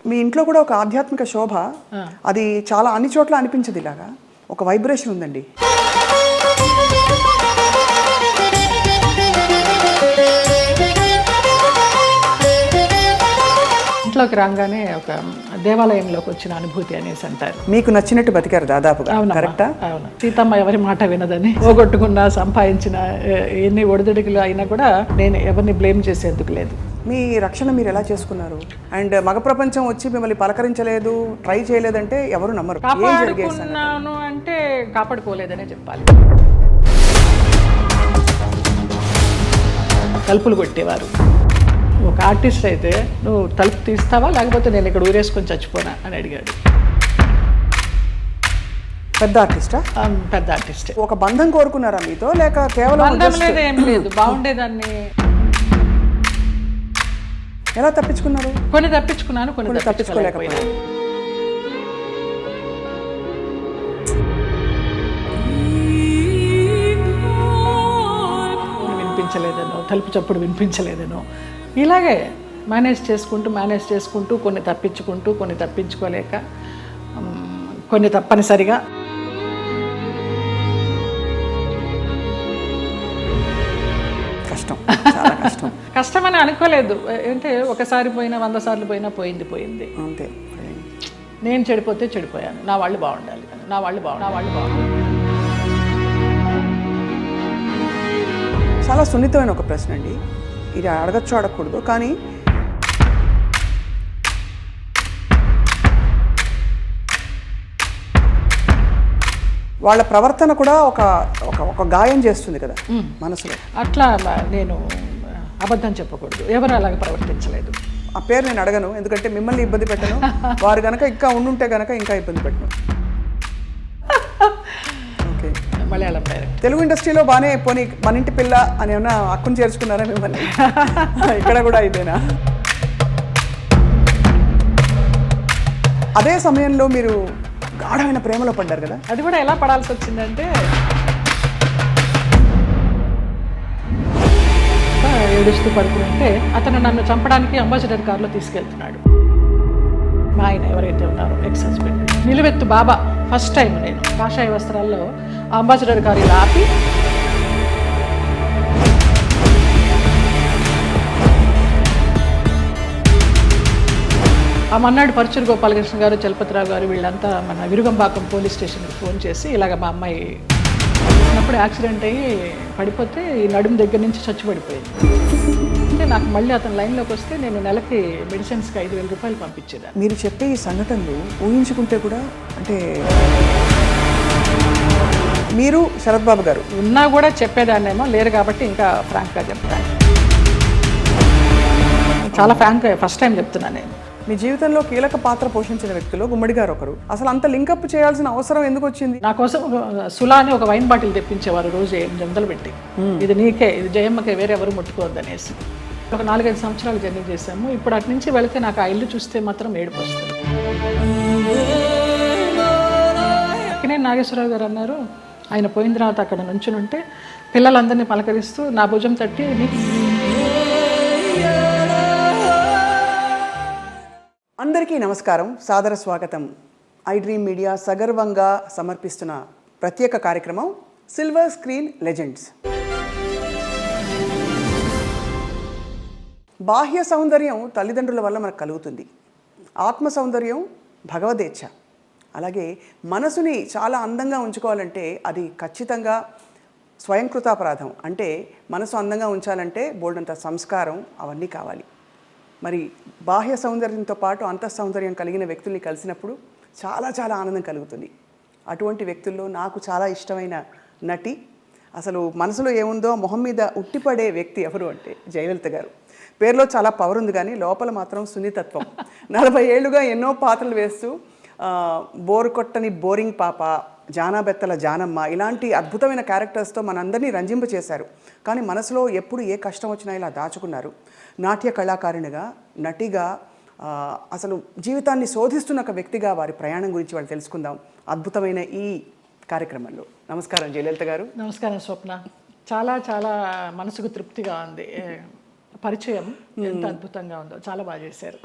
మీ ఇంట్లో కూడా ఒక ఆధ్యాత్మిక శోభ, అది చాలా అన్ని చోట్ల అనిపించదు. ఇలాగా ఒక వైబ్రేషన్ ఉందండి. ఇంట్లోకి రాగానే ఒక దేవాలయంలోకి వచ్చిన అనుభూతి అనేసి అంటారు. మీకు నచ్చినట్టు బతికారు దాదాపుగా. కరెక్టా? అవును. సీతమ్మ ఎవరి మాట వినదని, పోగొట్టుకున్నా సంపాదించిన ఎన్ని ఒడిదుడుకులు అయినా కూడా నేను ఎవరిని బ్లేమ్ చేసేందుకు లేదు. మీ రక్షణ మీరు ఎలా చేసుకున్నారు? అండ్ మగ ప్రపంచం వచ్చి మిమ్మల్ని పలకరించలేదు, ట్రై చేయలేదంటే ఎవరు నమ్మరు. కాపాడుకున్నాను అంటే కాపాడుకోలేదనే చెప్పాలి. తలుపులు కొట్టేవారు. ఒక ఆర్టిస్ట్ అయితే నువ్వు తలుపు తీస్తావా లేకపోతే నేను ఇక్కడ ఊరేసుకొని చచ్చిపోనా అని అడిగాడు. పెద్ద ఆర్టిస్టా? పెద్ద ఆర్టిస్ట్. ఒక బంధం కోరుకున్నారా మీతో, లేక కేవలం బంధం లేదు, ఏం లేదు, బాగుండేదాన్ని. ఎలా తప్పించుకున్నారు? కొన్ని తప్పించుకున్నాను, కొన్ని తప్పించుకోలేకపోయాను. వినిపించలేదనో, తలుపు చప్పుడు వినిపించలేదనో, ఇలాగే మేనేజ్ చేసుకుంటూ కొన్ని తప్పించుకుంటూ, కొన్ని తప్పించుకోలేక, కొన్ని తప్పనిసరిగా. కష్టమని అనుకోలేదు. అంటే ఒకసారి పోయినా 100 సార్లు పోయినా పోయింది అంతే. నేను చెడిపోతే చెడిపోయాను, నా వాళ్ళు బాగుండాలి, నా వాళ్ళు బాగుండాలి. చాలా సున్నితమైన ఒక ప్రశ్న అండి ఇది. అడగచ్చు అడగకూడదు, కానీ వాళ్ళ ప్రవర్తన కూడా ఒక గాయం చేస్తుంది కదా మనసులో. అట్లా నేను అబద్ధం చెప్పకూడదు, ఎవరు అలాగే ప్రవర్తించలేదు. ఆ పేరు నేను అడగను, ఎందుకంటే మిమ్మల్ని ఇబ్బంది పెట్టను. వారు కనుక ఇంకా ఉండుంటే కనుక ఇంకా ఇబ్బంది పెట్టను. ఓకే. మలయాళం పేరు. తెలుగు ఇండస్ట్రీలో బాగానే పోనీ మన ఇంటి పిల్ల అని ఏమన్నా హక్కును చేర్చుకున్నారా మిమ్మల్ని? ఇక్కడ కూడా ఇదేనా? అదే సమయంలో మీరు గాఢమైన ప్రేమలో పడ్డారు కదా. అది కూడా ఎలా పడాల్సి వచ్చిందంటే, ఏడుస్తూ పడుకుంటే అతను నన్ను చంపడానికి అంబాసిడర్ కారులో తీసుకెళ్తున్నాడు. మా ఆయన ఎవరైతే ఉన్నారో ఎక్స్ హస్బెండ్, నిలువెత్తు బాబా. ఫస్ట్ టైం నేను కాషాయ వస్త్రాల్లో అంబాసిడర్ కారు ఇలా ఆపి, ఆ మన్నాడు పరుచూరు గోపాలకృష్ణ గారు, చలపతిరావు గారు వీళ్ళంతా మన విరుగంపాకం పోలీస్ స్టేషన్కి ఫోన్ చేసి ఇలాగ మా అమ్మాయి అప్పుడు యాక్సిడెంట్ అయ్యి పడిపోతే ఈ నడుము దగ్గర నుంచి చచ్చిపడిపోయింది. అంటే నాకు మళ్ళీ అతను లైన్లోకి వస్తే నేను నెలకి మెడిసిన్స్కి 5,000 రూపాయలు పంపించేదాన్ని. మీరు చెప్పే ఈ సంఘటనలు ఊహించుకుంటే కూడా, అంటే మీరు శరత్ బాబు గారు ఉన్నా కూడా చెప్పేదాన్నేమో, లేరు కాబట్టి ఇంకా ఫ్రాంక్గా చెప్తాను. చాలా ఫ్రాంక్గా ఫస్ట్ టైం చెప్తున్నాను నేను. మీ జీవితంలో కీలక పాత్ర పోషించిన వ్యక్తులు గుమ్మడి గారు ఒకరు. అసలు అంత లింకప్ చేయాల్సిన అవసరం ఎందుకు వచ్చింది? నా కోసం సులా అని ఒక వైన్ బాటిల్ తెప్పించేవారు రోజు 800 పెట్టి. ఇది నీకే, ఇది జయమ్మకే, వేరెవరు ముట్టుకోవద్దనేసి. ఒక 4-5 సంవత్సరాలు జర్నీ చేశాము. ఇప్పుడు అటు నుంచి వెళితే నాకు ఆ ఇల్లు చూస్తే మాత్రం ఏడుపు వస్తుంది. అక్కినేని నాగేశ్వరరావు గారు అన్నారు, ఆయన పోయిన తర్వాత అక్కడ నుంచునుంటే పిల్లలందరినీ పలకరిస్తూ నా భుజం తట్టి, అందరికీ నమస్కారం, సాదర స్వాగతం. ఐ డ్రీమ్ మీడియా సగర్వంగా సమర్పిస్తున్న ప్రత్యేక కార్యక్రమం సిల్వర్ స్క్రీన్ లెజెండ్స్. బాహ్య సౌందర్యం తల్లిదండ్రుల వల్ల మనకు కలుగుతుంది. ఆత్మ సౌందర్యం భగవదేచ్ఛ. అలాగే మనసుని చాలా అందంగా ఉంచుకోవాలంటే అది ఖచ్చితంగా స్వయంకృతాపరాధం. అంటే మనసు అందంగా ఉంచాలంటే బోల్డంత సంస్కారం అవన్నీ కావాలి. మరి బాహ్య సౌందర్యంతో పాటు అంతః సౌందర్యం కలిగిన వ్యక్తుల్ని కలిసినప్పుడు చాలా చాలా ఆనందం కలుగుతుంది. అటువంటి వ్యక్తుల్లో నాకు చాలా ఇష్టమైన నటి, అసలు మనసులో ఏముందో మొహం మీద ఉట్టిపడే వ్యక్తి ఎవరు అంటే జయలలిత గారు. పేరులో చాలా పవర్ ఉంది, కానీ లోపల మాత్రం సున్నితత్వం. 40 ఏళ్లుగా ఎన్నో పాత్రలు వేస్తూ బోరు కొట్టని బోరింగ్ పాప, జానాబెత్తల జానమ్మ, ఇలాంటి అద్భుతమైన క్యారెక్టర్స్తో మనందరినీ రంజింపచేశారు. కానీ మనసులో ఎప్పుడు ఏ కష్టం వచ్చినా ఇలా దాచుకున్నారు. నాట్య కళాకారిణిగా, నటిగా, అసలు జీవితాన్ని శోధిస్తున్న ఒక వ్యక్తిగా వారి ప్రయాణం గురించి వాళ్ళు తెలుసుకుందాం అద్భుతమైన ఈ కార్యక్రమంలో. నమస్కారం జయలలిత గారు. నమస్కారం స్వప్న. చాలా చాలా మనసుకు తృప్తిగా ఉంది. పరిచయం ఎంత అద్భుతంగా ఉందో, చాలా బాగా చేశారు.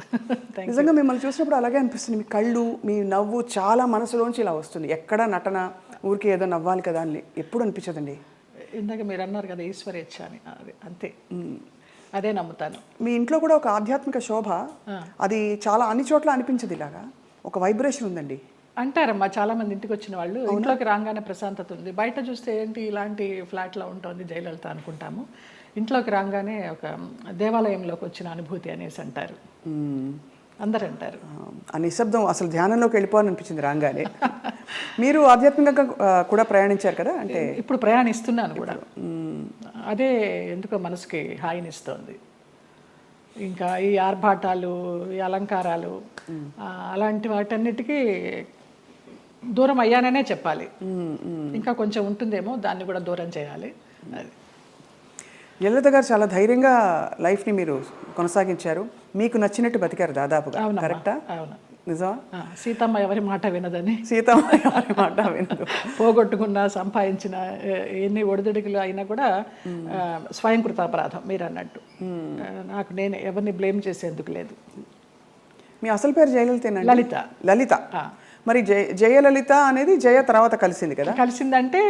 Thank you. నిజంగా మిమ్మల్ని చూసినప్పుడు అలాగే అనిపిస్తుంది. మీ కళ్ళు, మీ నవ్వు చాలా మనసులోంచి ఇలా వస్తుంది. ఎక్కడ నటన ఊరికి ఏదో నవ్వాలి కదా అని ఎప్పుడు అనిపించదండి. ఇందాక మీరు అన్నారు కదా ఈశ్వరేచ్ఛ అని, అది అంతే, అదే నమ్ముతాను. మీ ఇంట్లో కూడా ఒక ఆధ్యాత్మిక శోభ, అది చాలా అన్ని చోట్ల అనిపించదు. ఇలాగా ఒక వైబ్రేషన్ ఉందండి అంటారమ్మా చాలా మంది. ఇంటికి వచ్చిన వాళ్ళు ఇంట్లోకి రాగానే ప్రశాంతత ఉంది. బయట చూస్తే ఏంటి ఇలాంటి ఫ్లాట్లో ఉంటుంది జయలలిత అనుకుంటాము. ఇంట్లోకి రాగానే ఒక దేవాలయంలోకి వచ్చిన అనుభూతి అనేసి అంటారు, అందరు అంటారు. ఆ నిశ్శబ్దం అసలు ధ్యానంలోకి వెళ్ళిపోవాలనిపించింది రాగానే. మీరు ఆధ్యాత్మికంగా కూడా ప్రయాణించారు కదా, అంటే ఇప్పుడు ప్రయాణిస్తున్నాను కూడా. అదే ఎందుకో మనసుకి హాయినిస్తోంది. ఇంకా ఈ ఆర్భాటాలు, ఈ అలంకారాలు, అలాంటి వాటన్నిటికీ దూరం అయ్యాననే చెప్పాలి. ఇంకా కొంచెం ఉంటుందేమో, దాన్ని కూడా దూరం చేయాలి. అది జయలలిత గారు చాలా ధైర్యంగా లైఫ్ని మీరు కొనసాగించారు. మీకు నచ్చినట్టు బతికారు దాదాపుగా. కరెక్టా? అవును. నిజమా? సీతమ్మ ఎవరి మాట వినదని. సీతమ్మ ఎవరి మాట వినదు. పోగొట్టుకున్న, సంపాదించిన ఎన్ని ఒడిదుడుకులు అయినా కూడా స్వయంకృతాపరాధం మీరు అన్నట్టు. నేను ఎవరిని బ్లేమ్ చేసేందుకు లేదు. మీ అసలు పేరు జయలలితేనండి? లలిత. లలిత. మరి జయలలిత అనేది జయ తర్వాత కలిసింది కదా? కలిసిందంటే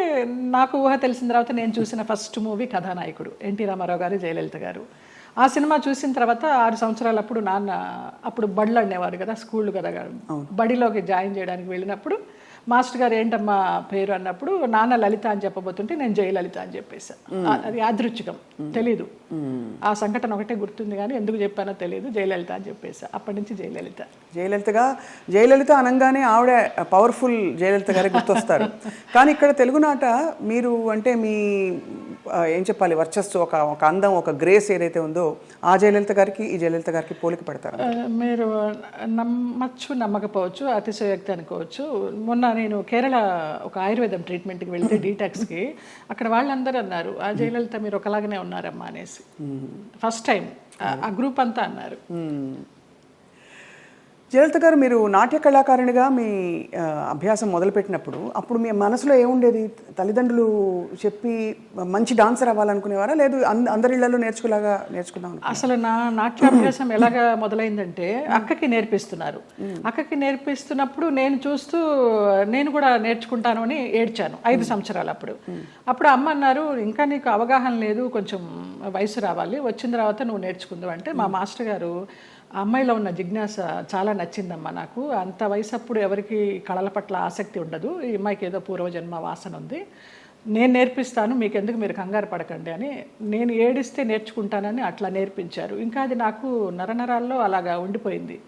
నాకు ఊహ తెలిసిన తర్వాత నేను చూసిన ఫస్ట్ మూవీ కథానాయకుడు ఎన్టీ రామారావు గారు, జయలలిత గారు. ఆ సినిమా చూసిన తర్వాత 6 సంవత్సరాలప్పుడు నాన్న, అప్పుడు బడులు అనేవారు కదా, స్కూళ్ళు కదా, బడిలోకి జాయిన్ చేయడానికి వెళ్ళినప్పుడు మాస్టర్ గారు ఏంటమ్మా పేరు అన్నప్పుడు నాన్న లలిత అని చెప్పబోతుంటే నేను జయలలిత అని చెప్పేశాను. అది యాదృచ్ఛికం, తెలీదు. ఆ సంఘటన ఒకటే గుర్తుంది కానీ ఎందుకు చెప్పానో తెలియదు. జయలలిత అని చెప్పేసా. అప్పటి నుంచి జయలలిత. జయలలిత అనగానే ఆవిడ పవర్ఫుల్ జయలలిత గారే గుర్తొస్తారు. కానీ ఇక్కడ తెలుగునాట మీరు అంటే మీ ఏం చెప్పాలి, వర్చస్సు, ఒక అందం, ఒక గ్రేస్ ఏదైతే ఉందో ఆ జయలలిత గారికి ఈ జయలలిత గారికి పోలిక పడతారు. మీరు నమ్మచ్చు నమ్మకపోవచ్చు, అతిశయోక్తి అనుకోవచ్చు. మొన్న నేను కేరళ ఒక ఆయుర్వేదం ట్రీట్మెంట్కి వెళ్తే డీటాక్స్కి, అక్కడ వాళ్ళందరూ అన్నారు ఆ జయలలిత మీరు ఒకలాగానే ఉన్నారమ్మా అనేసి. ఫస్ట్ టైం ఆ గ్రూప్ అంతా అన్నారు. జయలలిత గారు, మీరు నాట్య కళాకారునిగా మీ అభ్యాసం మొదలుపెట్టినప్పుడు అప్పుడు మీ మనసులో ఏముండేది? తల్లిదండ్రులు చెప్పి మంచి డాన్సర్ అవ్వాలనుకునేవారా, లేదు అందరిళ్లలో నేర్చుకున్నాం? అసలు నా నాట్యాభ్యాసం ఎలాగా మొదలైందంటే అక్కకి నేర్పిస్తున్నారు. అక్కకి నేర్పిస్తున్నప్పుడు నేను చూస్తూ నేను కూడా నేర్చుకుంటాను అని ఏడ్చాను 5 సంవత్సరాలు. అప్పుడు అమ్మ అన్నారు, ఇంకా నీకు అవగాహన లేదు, కొంచెం వయసు రావాలి, వచ్చిన తర్వాత నువ్వు నేర్చుకుందావు అంటే మా మాస్టర్ గారు అమ్మాయిలో ఉన్న జిజ్ఞాస చాలా నచ్చిందమ్మా నాకు. అంత వయసు అప్పుడు ఎవరికి కళల పట్ల ఆసక్తి ఉండదు, ఈ అమ్మాయికి ఏదో పూర్వజన్మ వాసన ఉంది, నేను నేర్పిస్తాను, మీకెందుకు, మీరు కంగారు పడకండి అని. నేను ఏడిస్తే నేర్చుకుంటానని అట్లా నేర్పించారు. ఇంకా అది నాకు నరనరాల్లో అలాగా ఉండిపోయింది.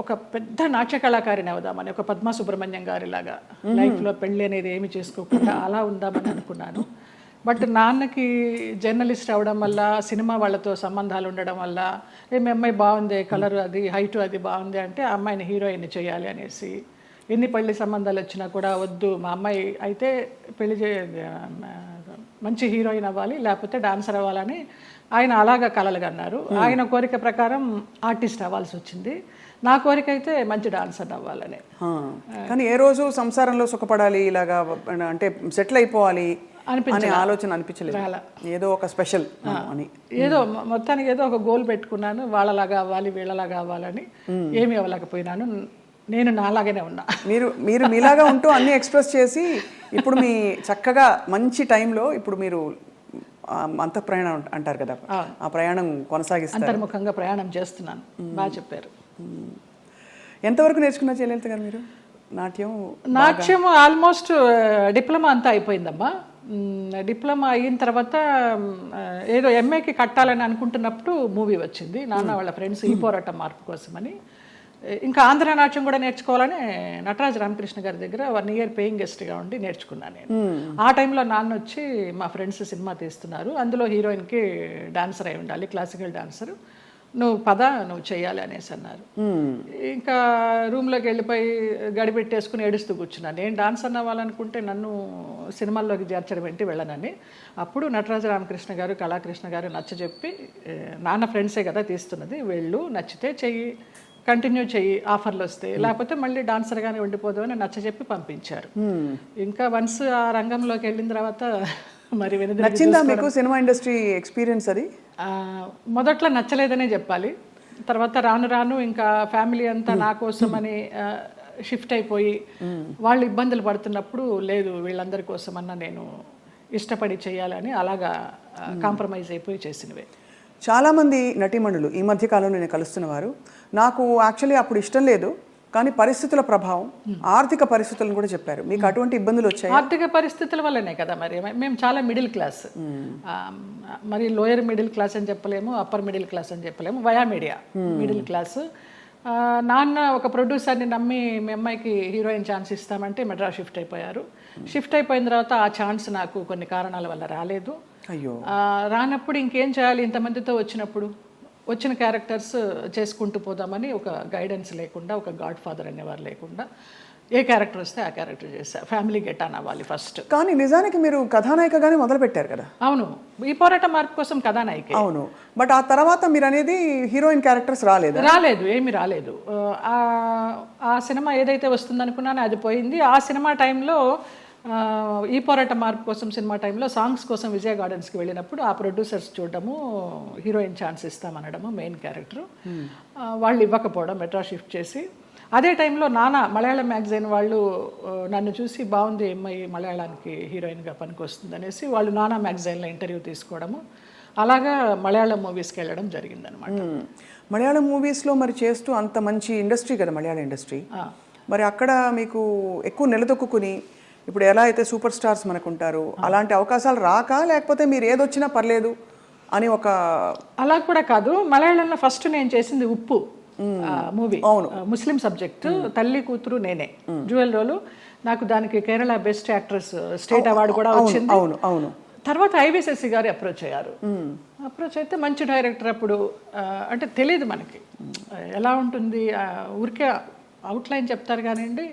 ఒక పెద్ద నాట్య కళాకారిని అవుదామని, ఒక పద్మా సుబ్రహ్మణ్యం గారిలాగా లైఫ్లో పెళ్ళి అనేది ఏమి చేసుకోకుండా అలా ఉందామని అనుకున్నాను. బట్ నాన్నకి జర్నలిస్ట్ అవడం వల్ల, సినిమా వాళ్ళతో సంబంధాలు ఉండడం వల్ల, మీ అమ్మాయి బాగుంది, కలర్ అది, హైటు అది బాగుంది అంటే ఆ అమ్మాయిని హీరోయిన్ చేయాలి అనేసి, ఎన్ని పెళ్లి సంబంధాలు వచ్చినా కూడా వద్దు, మా అమ్మాయి అయితే మంచి హీరోయిన్ అవ్వాలి, లేకపోతే డాన్సర్ అవ్వాలని ఆయన అలాగా కలలుగా అన్నారు. ఆయన కోరిక ప్రకారం ఆర్టిస్ట్ అవ్వాల్సి వచ్చింది. నా కోరిక అయితే మంచి డాన్సర్ అవ్వాలని. కానీ ఏ రోజు సంసారంలో సుఖపడాలి, ఇలాగా అంటే సెటిల్ అయిపోవాలి అనే ఆలోచన అనిపించలేదు? ఏదో ఒక స్పెషల్ అని, ఏదో మొత్తానికి ఏదో ఒక గోల్ పెట్టుకున్నాను, వాళ్ళలాగా అవ్వాలి, వీళ్ళలాగా అవ్వాలని. ఏమీ అవ్వలేకపోయినాను, నేను నాలాగానే ఉన్నా. మీరు మీలాగా ఉంటూ అన్ని ఎక్స్ప్రెస్ చేసి ఇప్పుడు మీ చక్కగా మంచి టైంలో ఇప్పుడు మీరు అంత ప్రయాణం అంటారు కదా, ఆ ప్రయాణం కొనసాగిస్తారు. అంతర్ముఖంగా ప్రయాణం చేస్తున్నాను. బాగా చెప్పారు. ఎంతవరకు నేర్చుకున్నా జయలలిత గారు మీరు నాట్యం? ఆల్మోస్ట్ డిప్లొమా అంతా అయిపోయిందమ్మా. డిప్లొమా అయిన తర్వాత ఏదో ఎంఏకి కట్టాలని అనుకుంటున్నప్పుడు మూవీ వచ్చింది, నాన్న వాళ్ళ ఫ్రెండ్స్ ఈ పోరాటం మార్పు కోసమని. ఇంకా ఆంధ్ర నాట్యం కూడా నేర్చుకోవాలని నటరాజ రామకృష్ణ గారి దగ్గర 1 ఇయర్ పేయింగ్ గెస్ట్గా ఉండి నేర్చుకున్నాను నేను. ఆ టైంలో నాన్న వచ్చి మా ఫ్రెండ్స్ సినిమా తీస్తున్నారు, అందులో హీరోయిన్కి డాన్సర్ అయి ఉండాలి, క్లాసికల్ డాన్సరు, నువ్వు నువ్వు చేయాలి అనేసి అన్నారు. ఇంకా రూమ్లోకి వెళ్ళిపోయి గడిపెట్టేసుకుని ఏడుస్తూ కూర్చున్నాను. నేను డాన్స్ అవ్వాలనుకుంటే నన్ను సినిమాల్లోకి చేర్చడం ఏంటి, వెళ్ళనని. అప్పుడు నటరాజ రామకృష్ణ గారు, కళాకృష్ణ గారు నచ్చజెప్పి, నాన్న ఫ్రెండ్సే కదా తీస్తున్నది, వెళ్ళు, నచ్చితే చెయ్యి, కంటిన్యూ చెయ్యి, ఆఫర్లు వస్తే, లేకపోతే మళ్ళీ డాన్సర్గానే ఉండిపోదాం అని నచ్చజెప్పి పంపించారు. ఇంకా వన్స్ ఆ రంగంలోకి వెళ్ళిన తర్వాత మరి నచ్చిందా మీకు సినిమా ఇండస్ట్రీ ఎక్స్పీరియన్స్? మొదట్లో నచ్చలేదనే చెప్పాలి. తర్వాత రాను రాను ఇంకా ఫ్యామిలీ అంతా నా కోసమని షిఫ్ట్ అయిపోయి వాళ్ళు ఇబ్బందులు పడుతున్నప్పుడు లేదు వీళ్ళందరి కోసమన్నా నేను ఇష్టపడి చేయాలని అలాగా కాంప్రమైజ్ అయిపోయి చేసినవే. చాలామంది నటీమణులు ఈ మధ్య కాలంలో నేను కలుస్తున్నవారు నాకు యాక్చువల్లీ అప్పుడు ఇష్టం లేదు కానీ పరిస్థితుల ప్రభావం, ఆర్థిక పరిస్థితులను కూడా చెప్పారు. మీకు అటువంటి ఇబ్బందులు వచ్చాయి? ఆర్థిక పరిస్థితుల వల్లనే కదా మరి. మేము చాలా మిడిల్ క్లాస్, మరి లోయర్ మిడిల్ క్లాస్ అని చెప్పలేము, అప్పర్ మిడిల్ క్లాస్ అని చెప్పలేము, వయా మీడియా మిడిల్ క్లాస్. నాన్న ఒక ప్రొడ్యూసర్ని నమ్మి మీ అమ్మాయికి హీరోయిన్ ఛాన్స్ ఇస్తామంటే మెడ్రాస్ షిఫ్ట్ అయిపోయారు. షిఫ్ట్ అయిపోయిన తర్వాత ఆ ఛాన్స్ నాకు కొన్ని కారణాల వల్ల రాలేదు. అయ్యో. రానప్పుడు ఇంకేం చేయాలి, ఇంతమందితో వచ్చిన క్యారెక్టర్స్ చేసుకుంటూ పోదామని ఒక గైడెన్స్ లేకుండా, ఒక గాడ్ ఫాదర్ అనేవారు లేకుండా ఏ క్యారెక్టర్ వస్తే ఆ క్యారెక్టర్ చేశా. ఫ్యామిలీ గెట్ ఆన్ అవ్వాలి ఫస్ట్. కానీ నిజానికి మీరు కథానాయికగానే మొదలు పెట్టారు కదా? అవును, ఈ పోరాట మార్పు కోసం కథానాయిక. అవును, బట్ ఆ తర్వాత మీరు అనేది హీరోయిన్ క్యారెక్టర్స్ రాలేదు, ఏమీ రాలేదు. ఆ సినిమా ఏదైతే వస్తుందనుకున్నానో అది పోయింది. ఆ సినిమా టైంలో ఈ పోరాట మార్పు కోసం సినిమా టైంలో సాంగ్స్ కోసం విజయ గార్డెన్స్కి వెళ్ళినప్పుడు ఆ ప్రొడ్యూసర్స్ చూడడము, హీరోయిన్ ఛాన్స్ ఇస్తామనడము, మెయిన్ క్యారెక్టర్ వాళ్ళు ఇవ్వకపోవడం, మెట్రా షిఫ్ట్ చేసి. అదే టైంలో నానా మలయాళం మ్యాగజైన్ వాళ్ళు నన్ను చూసి బాగుంది అమ్మాయి మలయాళానికి హీరోయిన్గా పనికి వస్తుంది అనేసి వాళ్ళు నానా మ్యాగజైన్లో ఇంటర్వ్యూ తీసుకోవడము, అలాగా మలయాళం మూవీస్కి వెళ్ళడం జరిగిందనమాట. మలయాళం మూవీస్లో మరి చేస్తూ అంత మంచి ఇండస్ట్రీ కదా మలయాళం ఇండస్ట్రీ, మరి అక్కడ మీకు ఎక్కువ నిలదొక్కుని ఇప్పుడు ఎలా అయితే సూపర్ స్టార్స్ మనకు ఉంటారు అలాంటి అవకాశాలు రాక, లేకపోతే మీరు ఏదొచ్చినా పర్లేదు అని ఒక? అలా కూడా కాదు. మలయాళంలో ఫస్ట్ నేను చేసింది ఉప్పు మూవీ, ముస్లిం సబ్జెక్ట్, తల్లి కూతురు నేనే, జ్యువెల్ రోలు. నాకు దానికి Kerala best actress state award కూడా వచ్చింది. అవును అవును. తర్వాత ఐవిశశి గారు అప్రోచ్ అయ్యారు. అప్రోచ్ అయితే మంచి డైరెక్టర్. అప్పుడు అంటే తెలియదు మనకి ఎలా ఉంటుంది, ఊరికే అవుట్లైన్ చెప్తారు కానివ్వండి.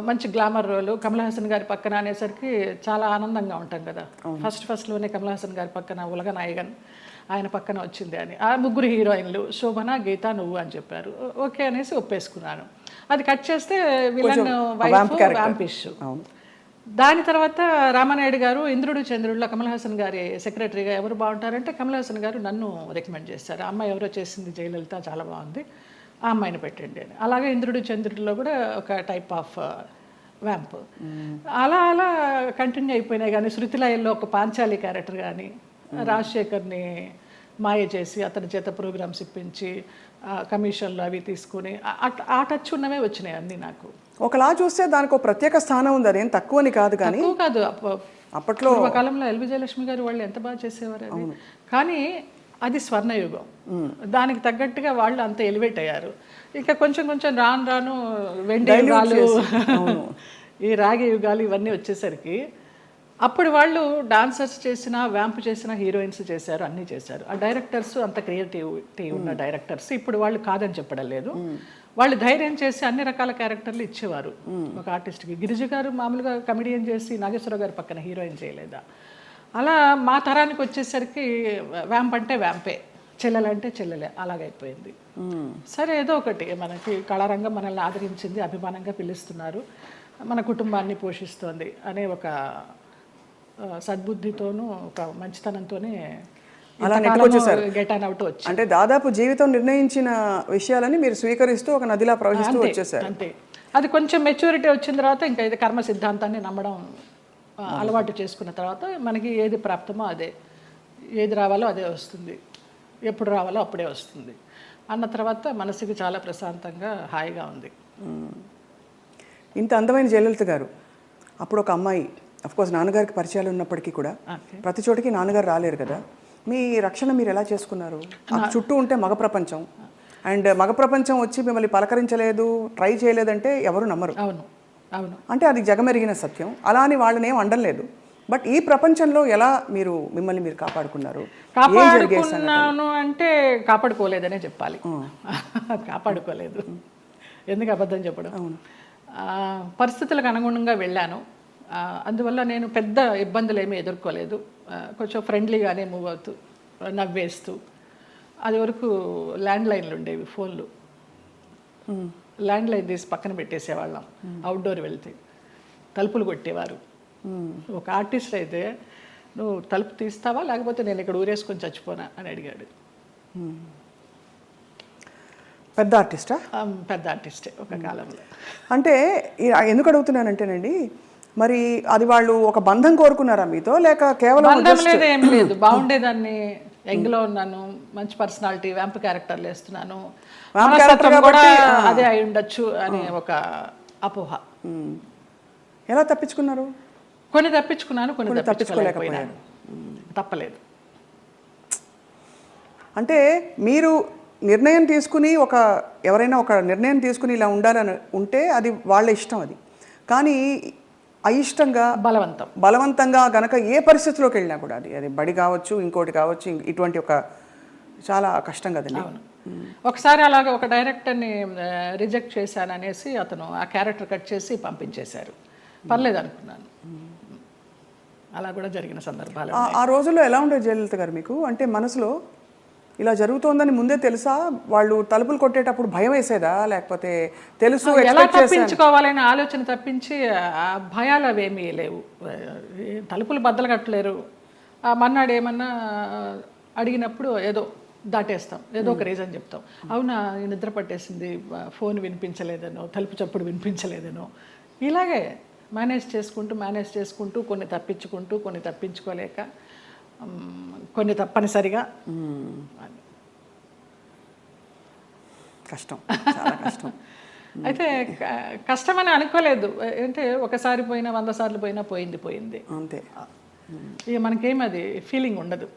మంచి గ్లామర్ రోలు, కమల్ హాసన్ గారి పక్కన అనేసరికి చాలా ఆనందంగా ఉంటాం కదా. ఫస్ట్లోనే కమల్ హాసన్ గారి పక్కన ఉలగ నాయగన్ ఆయన పక్కన వచ్చింది అని. ఆ ముగ్గురు హీరోయిన్లు శోభన, గీత, నువ్వు అని చెప్పారు. ఓకే అనేసి ఒప్పేసుకున్నాను. అది కట్ చేస్తే విలన్ వైఫ్ వ్యాంపిష్. దాని తర్వాత రామానాయుడు గారు ఇంద్రుడు చంద్రుడిలో కమల్ హాసన్ గారి సెక్రటరీగా ఎవరు బాగుంటారంటే కమల్ హాసన్ గారు నన్ను రికమెండ్ చేశారు. ఆ అమ్మాయి ఎవరో చేసింది జయలలిత, చాలా బాగుంది, ఆ అమ్మాయిని పెట్టండి అని. అలాగే ఇంద్రుడు చంద్రుడిలో కూడా ఒక టైప్ ఆఫ్ వ్యాంప్. అలా అలా కంటిన్యూ అయిపోయినాయి. కానీ శృతిలయల్లో ఒక పాంచాలి క్యారెక్టర్ కానీ, రాజశేఖర్ని మాయ చేసి అతని చేత ప్రోగ్రామ్స్ ఇప్పించి కమిషన్లు అవి తీసుకుని ఆ టచ్ ఉన్నవే వచ్చినాయి అన్నీ నాకు. ఒకలా చూస్తే దానికి ఒక ప్రత్యేక స్థానం ఉంది, అదేం తక్కువని కాదు. కానీ కాదు, అప్పట్లో పూర్వకాలంలో ఎల్ విజయలక్ష్మి గారు వాళ్ళు ఎంత బాగా చేసేవారు అది. కానీ అది స్వర్ణయుగం, దానికి తగ్గట్టుగా వాళ్ళు అంత ఎలివేట్ అయ్యారు. ఇక కొంచెం కొంచెం రాను వెండి యుగాలు, ఈ రాగి యుగాలు ఇవన్నీ వచ్చేసరికి అప్పుడు వాళ్ళు డాన్సర్స్ చేసిన, వ్యాంప్ చేసిన, హీరోయిన్స్ చేశారు, అన్నీ చేశారు. ఆ డైరెక్టర్స్ అంత క్రియేటివిటీ ఉన్న డైరెక్టర్స్ ఇప్పుడు వాళ్ళు కాదని చెప్పడం లేదు. వాళ్ళు ధైర్యం చేసి అన్ని రకాల క్యారెక్టర్లు ఇచ్చేవారు ఒక ఆర్టిస్ట్కి. గిరిజ గారు మామూలుగా కమెడియన్ చేసి నాగేశ్వరరావు గారి పక్కన హీరోయిన్ చేయలేదా? అలా మా తరానికి వచ్చేసరికి వ్యాంప్ అంటే వ్యాంపే, చెల్లెలంటే చెల్లెలే, అలాగైపోయింది. సరే ఏదో ఒకటి, మనకి కళారంగం మనల్ని ఆదరించింది, అభిమానంగా పిలుస్తున్నారు, మన కుటుంబాన్ని పోషిస్తోంది అనే ఒక సద్బుద్ధితోనూ ఒక మంచితనంతోనే అలా నెట్టుకొచ్చేసారు. గెట్ ఆన్ అవుట్ వచ్చి, అంటే దాదాపు జీవితం నిర్ణయించిన విషయాలని మీరు స్వీకరిస్తూ ఒక నదిలా ప్రవహిస్తూ వచ్చేసారు. అంతే. అది కొంచెం మెచ్యూరిటీ వచ్చిన తర్వాత ఇంకా ఇది కర్మ సిద్ధాంతాన్ని నమ్మడం అలవాటు చేసుకున్న తర్వాత మనకి ఏది ప్రాప్తమో అదే, ఏది రావాలో అదే వస్తుంది, ఎప్పుడు రావాలో అప్పుడే వస్తుంది అన్న తర్వాత మనసుకి చాలా ప్రశాంతంగా హాయిగా ఉంది. ఇంత అందమైన జయలలిత గారు అప్పుడు ఒక అమ్మాయి, అఫ్కోర్స్ నాన్నగారికి పరిచయాలు ఉన్నప్పటికీ కూడా ప్రతి చోటికి నాన్నగారు రాలేరు కదా, మీ రక్షణ మీరు ఎలా చేసుకున్నారు? చుట్టూ ఉంటే మగ ప్రపంచం, అండ్ మగ ప్రపంచం వచ్చి మిమ్మల్ని పలకరించలేదు, ట్రై చేయలేదంటే ఎవరు నమ్మరు. అవును అవును, అంటే అది జగమెరిగిన సత్యం. అలా అని వాళ్ళని ఏం అనలేదు. బట్ ఈ ప్రపంచంలో ఎలా మీరు మిమ్మల్ని మీరు కాపాడుకున్నారు? కాపాడుకున్నాను అంటే కాపాడుకోలేదనే చెప్పాలి. కాపాడుకోలేదు, ఎందుకు అబద్ధం చెప్పడం. పరిస్థితులకు అనుగుణంగా వెళ్ళాను, అందువల్ల నేను పెద్ద ఇబ్బందులు ఏమీ ఎదుర్కోలేదు. కొంచెం ఫ్రెండ్లీగానే మూవ్ అవుతూ, నవ్వేస్తూ. అది వరకు ల్యాండ్ లైన్లు ఉండేవి, ఫోన్లు, ల్యాండ్ లైన్ తీసి పక్కన పెట్టేసేవాళ్ళం. అవుట్డోర్ వెళ్తే తలుపులు కొట్టేవారు. ఒక ఆర్టిస్ట్ అయితే నువ్వు తలుపు తీస్తావా లేకపోతే నేను ఇక్కడ ఊరేసుకొని చచ్చిపోనా అని అడిగాడు. పెద్ద ఆర్టిస్టా? పెద్ద ఆర్టిస్టే ఒక కాలంలో. అంటే ఎందుకు అడుగుతున్నానంటేనండి, మరి అది వాళ్ళు ఒక బంధం కోరుకున్నారా మీతో, లేక కేవలం బంధం లేదు, ఏం లేదు, బాగుండేదాన్ని, యంగ్లో ఉన్నాను, మంచి పర్సనాలిటీ, వ్యాంప్ క్యారెక్టర్లు వేస్తున్నాను, కూడా అదే అయి ఉండొచ్చు అనే ఒక అపోహ. ఎలా తప్పించుకున్నారు? కొన్ని తప్పించుకున్నాను, కొన్ని తప్పించుకోలేకపోయాను. తప్పలేదు. అంటే మీరు నిర్ణయం తీసుకుని ఎవరైనా ఒక నిర్ణయం తీసుకుని ఇలా ఉండాలని ఉంటే అది వాళ్ళ ఇష్టం. అది కానీ అయిష్టంగా బలవంతంగా గనక ఏ పరిస్థితిలోకి వెళ్ళినా కూడా అది బడి కావచ్చు, ఇంకోటి కావచ్చు, ఇటువంటి ఒక చాలా కష్టం కదండి. ఒకసారి అలాగే ఒక డైరెక్టర్ని రిజెక్ట్ చేశాను అనేసి అతను ఆ క్యారెక్టర్ కట్ చేసి పంపించేశారు. పర్లేదు అనుకున్నాను. అలా కూడా జరిగిన సందర్భాలు. ఆ రోజుల్లో ఎలా ఉండేది జయలలిత గారు మీకు? అంటే మనసులో ఇలా జరుగుతోందని ముందే తెలుసా? వాళ్ళు తలుపులు కొట్టేటప్పుడు భయం వేసేదా, లేకపోతే తెలుసు ఎలా తప్పించుకోవాలనే ఆలోచన తప్పించి ఆ భయాలు అవేమీ లేవు. తలుపులు బద్దలు కట్టలేరు. మన్నాడు ఏమన్నా అడిగినప్పుడు ఏదో దాటేస్తాం, ఏదో ఒక రీజన్ చెప్తాం. అవునా నిద్ర పట్టేసింది, ఫోన్ వినిపించలేదనో, తలుపు చప్పుడు వినిపించలేదనో, ఇలాగే మేనేజ్ చేసుకుంటూ కొన్ని తప్పించుకుంటూ, కొన్ని తప్పించుకోలేక, కొన్ని తప్పనిసరిగా. కష్టం, చాలా కష్టం. అయితే కష్టమని అనుకోలేదు. అంటే ఒకసారి పోయినా 100 సార్లు పోయినా పోయింది అంతే. ఇక మనకేం అది ఫీలింగ్ ఉండదు.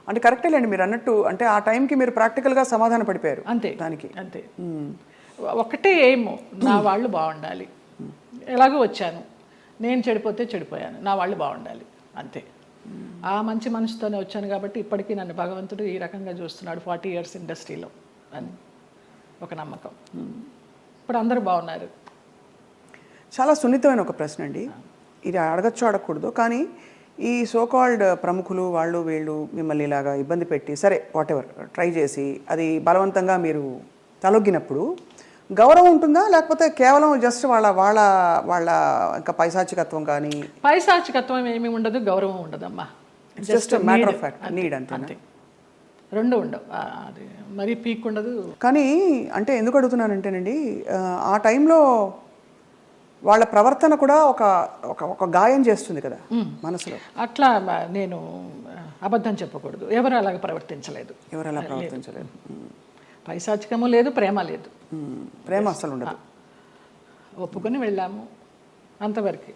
అంటే కరెక్టేలేండి మీరు అన్నట్టు. అంటే ఆ టైంకి మీరు ప్రాక్టికల్గా సమాధాన పడిపోయారు అంతే. దానికి అంతే. ఒకటే ఏమో, నా వాళ్ళు బాగుండాలి. ఎలాగో వచ్చాను, నేను చెడిపోతే చెడిపోయాను, నా వాళ్ళు బాగుండాలి, అంతే. ఆ మంచి మనసుతోనే వచ్చాను కాబట్టి ఇప్పటికీ నన్ను భగవంతుడు ఈ రకంగా చూస్తున్నాడు 40 years ఇండస్ట్రీలో అని ఒక నమ్మకం. ఇప్పుడు అందరూ బాగున్నారు. చాలా సున్నితమైన ఒక ప్రశ్న అండి, ఇది అడగచ్చు అడగకూడదు, కానీ ఈ సోకాల్డ్ ప్రముఖులు వాళ్ళు వీళ్ళు మిమ్మల్ని ఇలాగా ఇబ్బంది పెట్టి, సరే వాటెవర్ ట్రై చేసి అది బలవంతంగా మీరు తలొగ్గినప్పుడు గౌరవం ఉంటుందా, లేకపోతే కేవలం జస్ట్ వాళ్ళ వాళ్ళ వాళ్ళ ఇంకా పైశాచికత్వం? కానీ పైశాచికత్వం ఏమీ ఉండదు, గౌరవం ఉండదమ్మా. Just matter of fact, need అంతే. రెండు ఉండవు, అది మరీ పీక్ ఉండదు. కానీ అంటే ఎందుకు అడుగుతున్నానంటేనండి, ఆ టైంలో వాళ్ళ ప్రవర్తన కూడా ఒక గాయం చేస్తుంది కదా మనసులో. అట్లా నేను అబద్ధం చెప్పకూడదు, ఎవరు అలాగ ప్రవర్తించలేదు. పైశాచికము లేదు, ప్రేమ లేదు. ప్రేమ అసలు ఉండదు. ఒప్పుకొని వెళ్ళాము, అంతవరకు.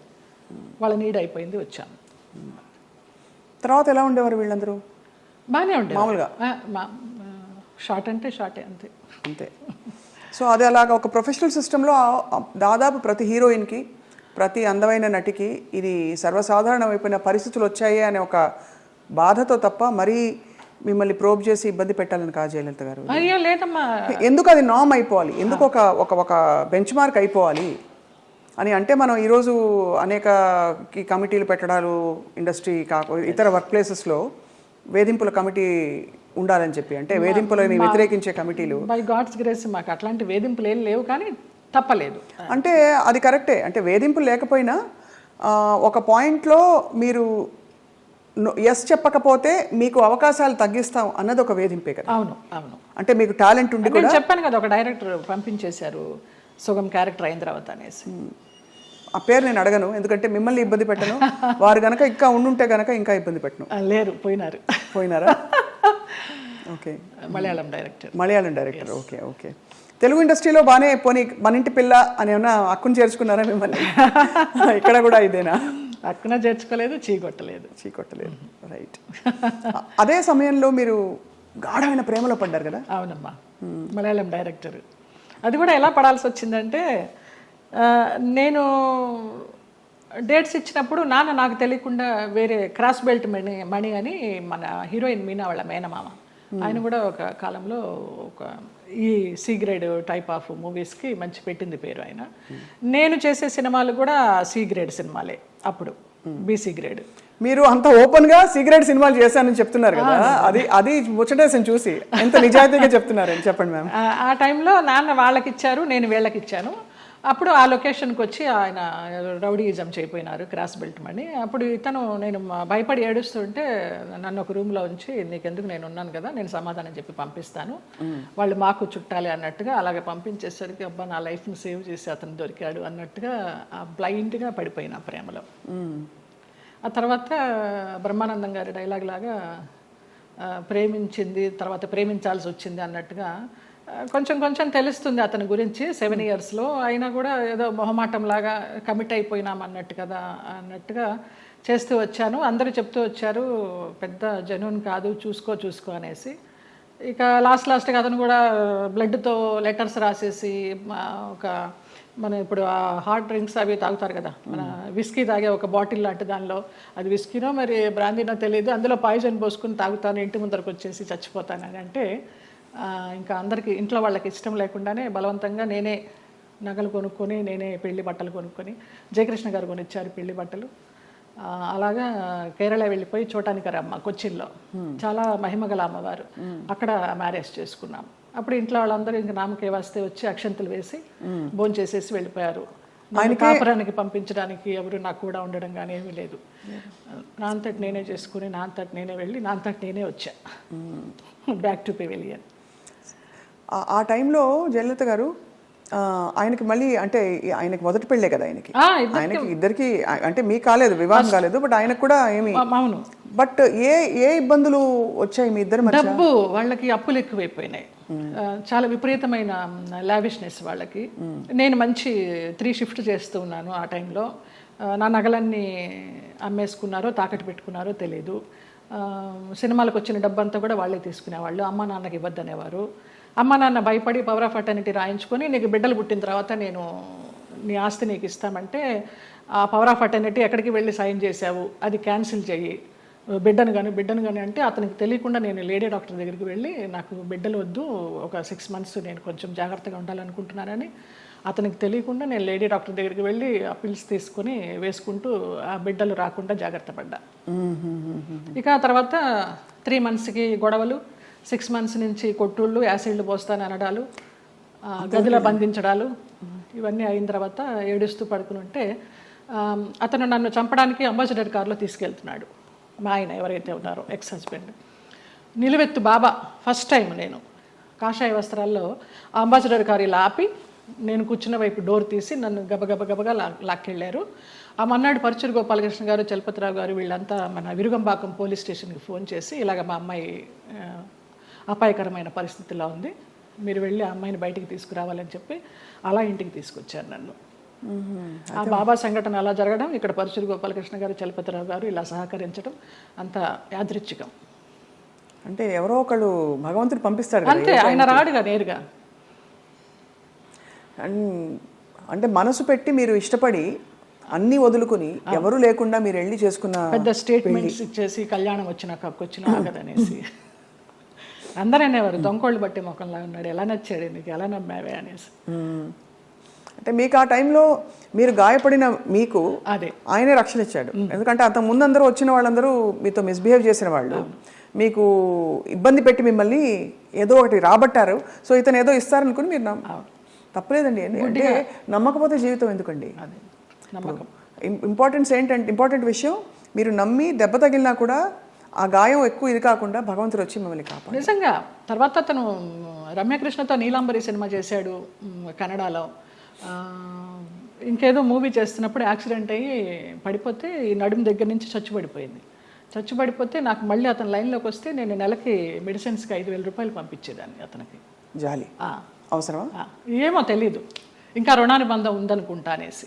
వాళ్ళ నీడ్ అయిపోయింది, వచ్చాము. తర్వాత ఎలా ఉండేవారు వీళ్ళందరూ? బాగానే ఉండేవారు మామూలుగా. షార్ట్ అంటే షార్టే, అంతే. సో అది అలాగా ఒక ప్రొఫెషనల్ సిస్టంలో దాదాపు ప్రతి హీరోయిన్కి, ప్రతి అందమైన నటికి ఇది సర్వసాధారణమైపోయిన పరిస్థితులు వచ్చాయి అనే ఒక బాధతో తప్ప మరీ మిమ్మల్ని ప్రోబ్ చేసి ఇబ్బంది పెట్టాలని కాదు జయలలిత గారు. అయ్యో లేదమ్మా. ఎందుకు అది నామ్ అయిపోవాలి, ఎందుకు ఒక బెంచ్ మార్క్ అయిపోవాలి అని అంటే, మనం ఈరోజు అనేక కమిటీలు పెట్టడాలు, ఇండస్ట్రీ ఇతర వర్క్ ప్లేసెస్లో వేధింపుల కమిటీ ఉండాలని చెప్పి, అంటే వేధింపులని వ్యతిరేకించే కమిటీలు. బై గాడ్స్ గ్రేస్ మాకు అట్లాంటి వేధింపులు ఏం లేవు, కానీ తప్పలేదు. అంటే అది కరెక్టే. అంటే వేధింపులు లేకపోయినా ఒక పాయింట్లో మీరు ఎస్ చెప్పకపోతే మీకు అవకాశాలు తగ్గిస్తాం అన్నది ఒక వేధింపే కదా. అవును. అంటే మీకు టాలెంట్ ఉండి కూడా చెప్పాను కదా, ఒక డైరెక్టర్ పంపించేశారు సుగం క్యారెక్టర్ అయిన తర్వాత అనేసి. ఆ పేరు నేను అడగను, ఎందుకంటే మిమ్మల్ని ఇబ్బంది పెట్టను. వారు గనక ఇంకా ఉండుంటే గనక ఇంకా ఇబ్బంది పెట్టను. లేరు, పోయినారా? Okay. Malayalam director. Okay. Telugu ఇండస్ట్రీలో బాగానే పోనీ మన ఇంటి పిల్ల అని ఏమన్నా అక్కును చేర్చుకున్నారా మిమ్మల్ని? ఇక్కడ కూడా ఇదేనా? అక్కున చేర్చుకోలేదు, చీకొట్టలేదు. రైట్. అదే సమయంలో మీరు గాఢమైన ప్రేమలో పడ్డారు కదా? అవునమ్మా, మలయాళం డైరెక్టర్. అది కూడా ఎలా పడాల్సి వచ్చిందంటే, నేను డేట్స్ ఇచ్చినప్పుడు నాన్న నాకు తెలియకుండా వేరే క్రాస్ బెల్ట్ మణి అని మన హీరోయిన్ మీనా వాళ్ళ మేనమామ, ఆయన కూడా ఒక కాలంలో ఒక ఈ సి గ్రేడ్ టైప్ ఆఫ్ మూవీస్కి మంచి పెట్టింది పేరు ఆయన. నేను చేసే సినిమాలు కూడా సి గ్రేడ్ సినిమాలే అప్పుడు, బీసీ గ్రేడ్. మీరు అంత ఓపెన్గా సి గ్రేడ్ సినిమాలు చేశానని చెప్తున్నారు కదా, అది ముచ్చటేసం చూసి ఎంత నిజాయితీగా చెప్తున్నారని చెప్పండి మ్యామ్. ఆ టైంలో నాన్న వాళ్ళకి ఇచ్చారు, నేను వీళ్ళకి ఇచ్చాను. అప్పుడు ఆ లొకేషన్కి వచ్చి ఆయన రౌడీయిజం చేయపోయినారు, క్రాస్ బెల్ట్ మని. అప్పుడు ఇతను నేను భయపడి ఏడుస్తుంటే నన్ను ఒక రూమ్లో ఉంచి నీకెందుకు, నేను ఉన్నాను కదా, నేను సమాధానం చెప్పి పంపిస్తాను, వాళ్ళు మాకు చుట్టాలి అన్నట్టుగా అలాగే పంపించేసరికి అబ్బా నా లైఫ్ని సేవ్ చేసి అతను దొరికాడు అన్నట్టుగా బ్లైండ్గా పడిపోయిన ప్రేమలో. ఆ తర్వాత బ్రహ్మానందం గారి డైలాగ్ లాగా ప్రేమించింది తర్వాత ప్రేమించాల్సి వచ్చింది అన్నట్టుగా కొంచెం కొంచెం తెలుస్తుంది అతని గురించి 7 yearsలో. అయినా కూడా ఏదో మొహమాటంలాగా కమిట్ అయిపోయినాం అన్నట్టు కదా అన్నట్టుగా చేస్తూ వచ్చాను. అందరూ చెప్తూ వచ్చారు పెద్ద జెన్యూన్ కాదు, చూసుకో అనేసి. ఇక లాస్ట్గా అతను కూడా బ్లడ్తో లెటర్స్ రాసేసి ఒక మన ఇప్పుడు ఆ హాట్ డ్రింక్స్ అవి తాగుతారు కదా, మన విస్కీ తాగే ఒక బాటిల్ లాంటి దానిలో, అది విస్కీనో మరి బ్రాందీనో తెలియదు, అందులో పాయిజన్ పోసుకుని తాగుతాను, ఇంటి ముందరకు వచ్చేసి చచ్చిపోతానని అంటే ఇంకా అందరికీ ఇంట్లో వాళ్ళకి ఇష్టం లేకుండానే బలవంతంగా నేనే నగలు కొనుక్కొని నేనే పెళ్లి బట్టలు కొనుక్కొని, జయకృష్ణ గారు కొనిచ్చారు పెళ్లి బట్టలు. అలాగా కేరళ వెళ్ళిపోయి చూడటానికరమ్మ కొచ్చిన్లో, చాలా మహిమగల అమ్మవారు, అక్కడ మ్యారేజ్ చేసుకున్నాం. అప్పుడు ఇంట్లో వాళ్ళందరూ ఇంక నామకే వస్తే వచ్చి అక్షంతలు వేసి భోంచేసేసి వెళ్ళిపోయారు. ఆయన కాపురానికి పంపించడానికి ఎవరు నాకు కూడా ఉండడం కానీ ఏమీ లేదు. నా అంతటి నేనే చేసుకుని నా అంతటి నేనే వెళ్ళి నా అంతటి నేనే వచ్చా బ్యాక్ టు పెవిలియన్. ఆ టైంలో జయలలిత గారు ఆయనకి మళ్ళీ అంటే ఆయనకి మొదటి పెళ్ళే కదా, ఆయనకి ఇద్దరికి అంటే మీకు కాలేదు, వివాహం కాలేదు, బట్ ఆయనకు కూడా ఏమి. అవును. బట్ ఏ ఇబ్బందులు వచ్చాయి మీ ఇద్దరు మధ్య? డబ్బు, వాళ్ళకి అప్పులు ఎక్కువైపోయినాయి, చాలా విపరీతమైన లావిష్నెస్ వాళ్ళకి. నేను మంచి 3 shift చేస్తూ ఉన్నాను ఆ టైంలో. నా నగలన్నీ అమ్మేసుకున్నారో తాకట్టు పెట్టుకున్నారో తెలీదు. సినిమాలకు వచ్చిన డబ్బంతా కూడా వాళ్ళే తీసుకునేవాళ్ళు, అమ్మ నాన్నకి ఇవ్వద్దనేవారు. అమ్మ నాన్న భయపడి పవర్ ఆఫ్ అటర్నిటీ రాయించుకొని నీకు బిడ్డలు పుట్టిన తర్వాత నేను నీ ఆస్తి నీకు ఇస్తామంటే, ఆ పవర్ ఆఫ్ అటర్నిటీ ఎక్కడికి వెళ్ళి సైన్ చేసావు, అది క్యాన్సిల్ చెయ్యి, బిడ్డను కానీ అంటే అతనికి తెలియకుండా నేను లేడీ డాక్టర్ దగ్గరికి వెళ్ళి నాకు బిడ్డలు వద్దు, ఒక 6 months నేను కొంచెం జాగ్రత్తగా ఉండాలనుకుంటున్నానని అతనికి తెలియకుండా నేను లేడీ డాక్టర్ దగ్గరికి వెళ్ళి ఆ పిల్స్ తీసుకొని వేసుకుంటూ ఆ బిడ్డలు రాకుండా జాగ్రత్త పడ్డా. ఇక ఆ తర్వాత 3 monthsకి గొడవలు, 6 months నుంచి కొట్టుళ్ళు, యాసిడ్లు పోస్తాను అనడాలు, గదిలో బంధించడాలు, ఇవన్నీ అయిన తర్వాత ఏడుస్తూ పడుకుని ఉంటే అతను నన్ను చంపడానికి అంబాసిడర్ కారులో తీసుకెళ్తున్నాడు. మా ఆయన ఎవరైతే ఉన్నారో ఎక్స్ హస్బెండ్, నిలువెత్తు బాబా. ఫస్ట్ టైం నేను కాషాయ వస్త్రాల్లో అంబాసిడర్ కారు ఇలా ఆపి నేను కూర్చున్న వైపు డోర్ తీసి నన్ను గబగబగా లాక్కెళ్ళారు. ఆ మన్నాడు పరుచూరు గోపాలకృష్ణ గారు, చలపతిరావు గారు వీళ్ళంతా మన విరుగంబాకం పోలీస్ స్టేషన్కి ఫోన్ చేసి ఇలాగ మా అమ్మాయి అపాయకరమైన పరిస్థితిలో ఉంది, మీరు వెళ్ళి ఆ అమ్మాయిని బయటికి తీసుకురావాలని చెప్పి అలా ఇంటికి తీసుకొచ్చారు నన్ను. ఆ బాబా సంఘటన అలా జరగడం, ఇక్కడ పరుచూరు గోపాలకృష్ణ గారు, చలపతిరావు గారు ఇలా సహకరించడం అంత యాదృచ్ఛికం. అంటే ఎవరో ఒకళ్ళు భగవంతుడు పంపిస్తాడు అంతే, ఆయన రాడుగా నేరుగా. అంటే మనసు పెట్టి మీరు ఇష్టపడి అన్నీ వదులుకుని ఎవరు లేకుండా మీరు వెళ్ళి చేసుకున్న పెద్ద స్టేట్మెంట్స్ ఇచ్చేసి కళ్యాణం వచ్చినాక కదనేసి అందరూ అనేవారు దొంగోళ్ళు బట్టి ముఖంలా ఉన్నాడు, ఎలా నచ్చాడు నీకు, ఎలా నమ్మావే అనేసి. అంటే మీకు ఆ టైంలో మీరు గాయపడిన మీకు అదే ఆయనే రక్షణ ఇచ్చాడు. ఎందుకంటే అంత ముందందరూ వచ్చిన వాళ్ళందరూ మీతో మిస్బిహేవ్ చేసిన వాళ్ళు, మీకు ఇబ్బంది పెట్టి మిమ్మల్ని ఏదో ఒకటి రాబట్టారు. సో ఇతను ఏదో ఇస్తారనుకుని మీరు తప్పలేదండి. అంటే నమ్మకపోతే జీవితం ఎందుకండి? ఇంపార్టెంట్ విషయం, మీరు నమ్మి దెబ్బ తగిలినా కూడా ఆ గాయం ఎక్కువ ఇది కాకుండా భగవంతుడు వచ్చి మిమ్మల్ని కాపాడు. నిజంగా తర్వాత అతను రమ్యకృష్ణతో నీలాంబరి సినిమా చేశాడు కన్నడలో. ఇంకేదో మూవీ చేస్తున్నప్పుడు యాక్సిడెంట్ అయ్యి పడిపోతే ఈ నడుము దగ్గర నుంచి చచ్చుబడిపోతే నాకు మళ్ళీ అతను లైన్లోకి వస్తే నేను నెలకి మెడిసిన్స్కి 5,000 రూపాయలు పంపించేదాన్ని అతనికి. జాలి అవసరమా ఏమో తెలీదు, ఇంకా రుణానుబంధం ఉందనుకుంటా అనేసి.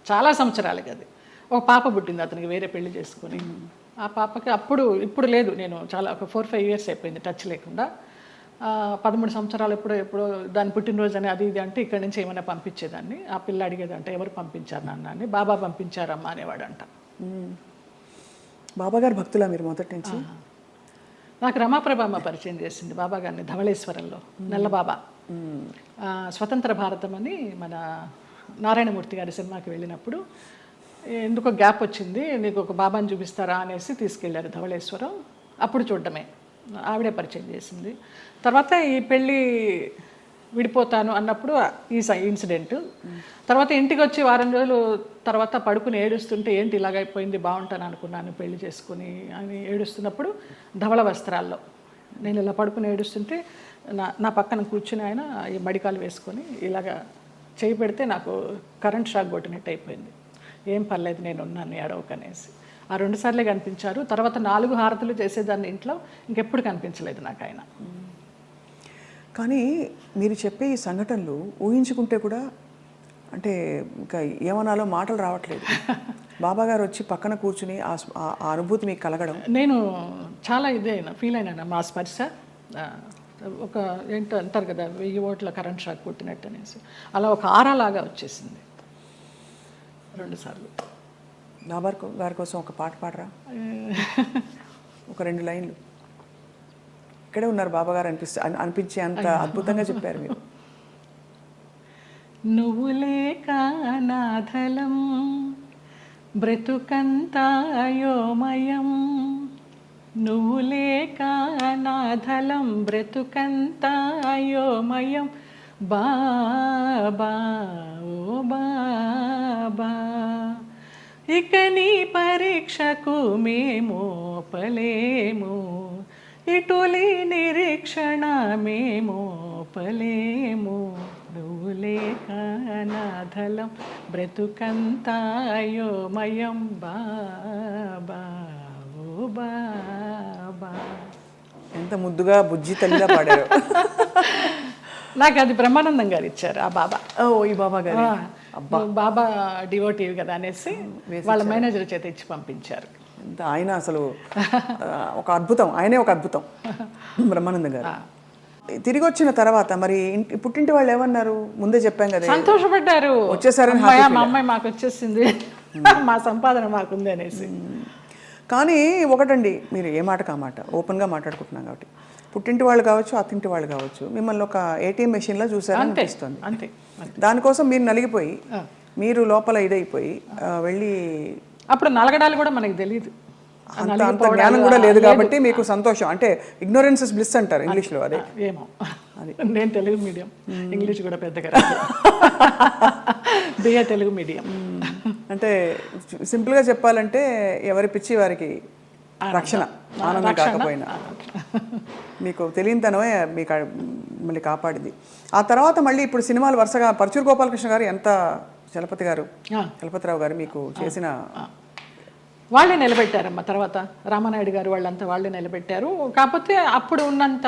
చాలా సంవత్సరాలకి అది. ఒక పాప పుట్టింది అతనికి వేరే పెళ్లి చేసుకుని. ఆ పాపకి ఇప్పుడు లేదు, నేను చాలా ఒక 4-5 years అయిపోయింది టచ్ లేకుండా. 13 సంవత్సరాలు ఎప్పుడో దాని పుట్టినరోజు అని అది ఇది అంటే ఇక్కడి నుంచి ఏమైనా పంపించేదాన్ని. ఆ పిల్ల అడిగేదంట ఎవరు పంపించారు నాన్న అని. బాబా పంపించారమ్మా అనేవాడంట. బాబా గారు భక్తులా మీరు మొదటి నుంచి? నాకు రమాప్రభమ్మ పరిచయం చేసింది బాబా గారిని ధవళేశ్వరంలో, నల్లబాబా. స్వతంత్ర భారతం అని మన నారాయణమూర్తి గారి సినిమాకి వెళ్ళినప్పుడు ఎందుకో గ్యాప్ వచ్చింది, నీకు ఒక బాబాని చూపిస్తారా అనేసి తీసుకెళ్ళారు ధవళేశ్వరం. అప్పుడు చూడడమే, ఆవిడే పరిచయం చేసింది. తర్వాత ఈ పెళ్ళి విడిపోతాను అన్నప్పుడు ఈ ఇన్సిడెంట్. తర్వాత ఇంటికి వచ్చి వారం రోజులు తర్వాత పడుకుని ఏడుస్తుంటే ఏంటి ఇలాగైపోయింది, బాగుంటాను అనుకున్నాను పెళ్లి చేసుకుని అని ఏడుస్తున్నప్పుడు ధవళ వస్త్రాల్లో నేను ఇలా పడుకుని ఏడుస్తుంటే నా పక్కన కూర్చుని ఆయన ఈ మడికాలు వేసుకొని ఇలాగా చేయి పెడితే నాకు కరెంట్ షాక్ కొట్టినట్టు అయిపోయింది. ఏం పర్లేదు నేను ఉన్నాను ఏడవకనేసి. ఆ 2 సార్లే కనిపించారు. తర్వాత 4 హారతులు చేసేదాన్ని ఇంట్లో, ఇంకెప్పుడు కనిపించలేదు నాకు ఆయన. కానీ మీరు చెప్పే ఈ సంఘటనలు ఊహించుకుంటే కూడా అంటే ఇంకా ఏమనాలో మాటలు రావట్లేదు. బాబా గారు వచ్చి పక్కన కూర్చుని ఆ అనుభూతి మీకు కలగడం, నేను చాలా ఫీల్ అయినా. మా స్పర్శ ఒక ఏంటో అంటారు కదా 1000 ఓట్ల కరెంట్ షాక్ కొట్టినట్టు అనేసి, అలా ఒక ఆరాలాగా వచ్చేసింది 2 సార్లు. బాబా గారి కోసం ఒక పాట పాడరా, ఒక 2 లైన్లు. ఇక్కడే ఉన్నారు బాబా గారు అనిపించే అంత అద్భుతంగా చెప్పారు మీరు. నువ్వు లేక నాధలం బ్రతుకంతాయోమయం, నువ్వు లేక నాధలం బ్రతుకంతాయోమయం, బాబా ఓ బాబా, ఇక నీ పరీక్షకు మేమోపలేము, ఇటులీ నిరీక్షణ మేమోపలేము, నువ్వు లేక నాధలం బ్రతుకంతాయోమయం, బాబా ఓ బాబా. ఎంత ముద్దుగా బుజ్జి తల్లిగా పాడారు. నాకు అది బ్రహ్మానందం గారు ఇచ్చారు ఆ బాబా. ఓ ఈ బాబా గారు బాబా డివోటివ్ కదా అనేసి వాళ్ళ మేనేజర్ చేత ఇచ్చి పంపించారు. ఆయన అసలు ఒక అద్భుతం, ఆయనే ఒక అద్భుతం బ్రహ్మానందం గారు. తిరిగి వచ్చిన తర్వాత మరి పుట్టింటి వాళ్ళు ఏమన్నారు? ముందే చెప్పాం కదా, సంతోషపడ్డారు, వచ్చేసారని. మా అమ్మాయి మాకు వచ్చేసింది, మా సంపాదన మాకుంది అనేసి. కానీ ఒకటండి, మీరు ఏ మాట కామాట ఓపెన్గా మాట్లాడుకుంటున్నాం కాబట్టి, పుట్టింటి వాళ్ళు కావచ్చు అత్తింటి వాళ్ళు కావచ్చు మిమ్మల్ని ఒక ఏటీఎం మెషిన్లో చూసారని అనిపిస్తుంది. అంతే. దానికోసం మీరు నలిగిపోయి, మీరు లోపల ఇదైపోయి వెళ్ళి, అప్పుడు నలగడాలు కూడా మనకి తెలియదు, అంత జ్ఞానం కూడా లేదు కాబట్టి మీకు సంతోషం. అంటే ఇగ్నోరెన్స్ ఇస్ బ్లిస్ అంటారు ఇంగ్లీష్లో. అదే ఏమో, అది నేను తెలుగు మీడియం, ఇంగ్లీష్ కూడా పెద్దగా రాదు, బిఏ తెలుగు మీడియం. అంటే సింపుల్గా చెప్పాలంటే ఎవరి పిచ్చి వారికి రక్షణ, ఆనందం కాకపోయినా మీకు తెలియనితనమే మీకు మళ్ళీ కాపాడింది. ఆ తర్వాత మళ్ళీ ఇప్పుడు సినిమాలు వరుసగా పరచూరు గోపాలకృష్ణ గారు, ఎంత చలపతిరావు గారు మీకు చేసిన, వాళ్ళే నిలబెట్టారమ్మా. తర్వాత రామానాయుడు గారు వాళ్ళంతా వాళ్ళే నిలబెట్టారు. కాకపోతే అప్పుడు ఉన్నంత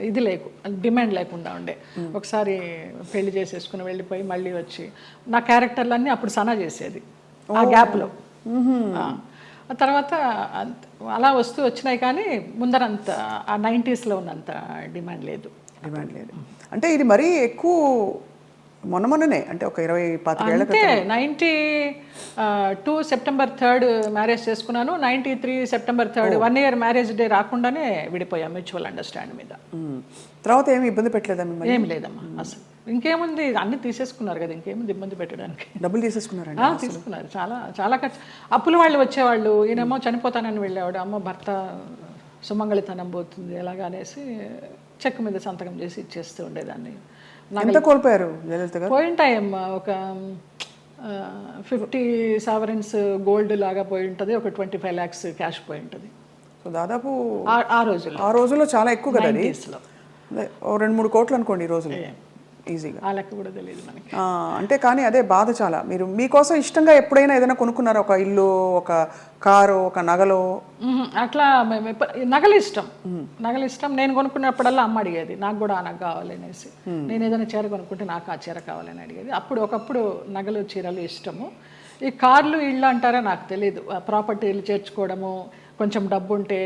ఇది డిమాండ్ లేకుండా ఉండే. ఒకసారి పెళ్లి చేసేసుకుని వెళ్ళిపోయి మళ్ళీ వచ్చి నా క్యారెక్టర్లన్నీ అప్పుడు సనా చేసేది ఆ గ్యాప్లో. ఆ తర్వాత అలా వస్తూ వచ్చినాయి, కానీ ముందరంత ఆ 90sలో ఉన్నంత డిమాండ్ లేదు. అంటే ఇది మరీ ఎక్కువ మొన్ననే, అంటే ఒక 20-25 ఏళ్ళ అంటే 92 సెప్టెంబర్ 3 మ్యారేజ్ చేసుకున్నాను. 93 సెప్టెంబర్ 3 1 year మ్యారేజ్ డే రాకుండానే విడిపోయాం మ్యూచువల్ అండర్స్టాండ్ మీద. తర్వాత ఏమి ఇబ్బంది పెట్టలేదా మిమ్మల్ని? ఏం లేదమ్మా అసలు. ఇంకేముంది, అన్ని తీసేసుకున్నారు కదా, ఇంకేముంది ఇబ్బంది పెట్టడానికి. డబ్బులు తీసేసుకున్నారండి? తీసుకున్నారు, చాలా చాలా ఖర్చు. అప్పుల వాళ్ళు వచ్చేవాళ్ళు, ఈయనేమో చనిపోతానని వెళ్ళేవాడు, అమ్మ భర్త సుమంగళితనం పోతుంది ఎలాగనేసి చెక్ మీద సంతకం చేసి ఇచ్చేస్తూ ఉండేదాన్ని. ఎంత కోల్పోయారు జయలలిత గారు? పోయింటాయమ్మా, ఒక 50 sovereigns గోల్డ్ లాగా పోయి ఉంటుంది, ఒక 25 lakhs క్యాష్ పోయి ఉంటుంది. సో దాదాపు ఆ రోజుల్లో చాలా ఎక్కువ కదా అది. 2-3 కోట్లు అనుకోండి ఈ రోజులు ఈజీగా. ఆ లెక్క కూడా తెలియదు మనకి. అంటే కానీ అదే బాధ చాలా. మీరు మీకోసం ఇష్టంగా ఎప్పుడైనా ఏదైనా కొనుక్కున్నారా? ఒక ఇల్లు, ఒక కారు, ఒక నగలో? అట్లా మేము నగలు ఇష్టం. నేను కొనుక్కున్నప్పుడల్లా అమ్మ అడిగేది నాకు కూడా ఆ నగ కావాలి అనేసి. నేను ఏదైనా చీర కొనుక్కుంటే నాకు ఆ చీర కావాలని అడిగేది. ఒకప్పుడు నగలు చీరలు ఇష్టము. ఈ కార్లు ఇళ్ళు అంటారా నాకు తెలియదు. ప్రాపర్టీలు చేర్చుకోవడము, కొంచెం డబ్బు ఉంటే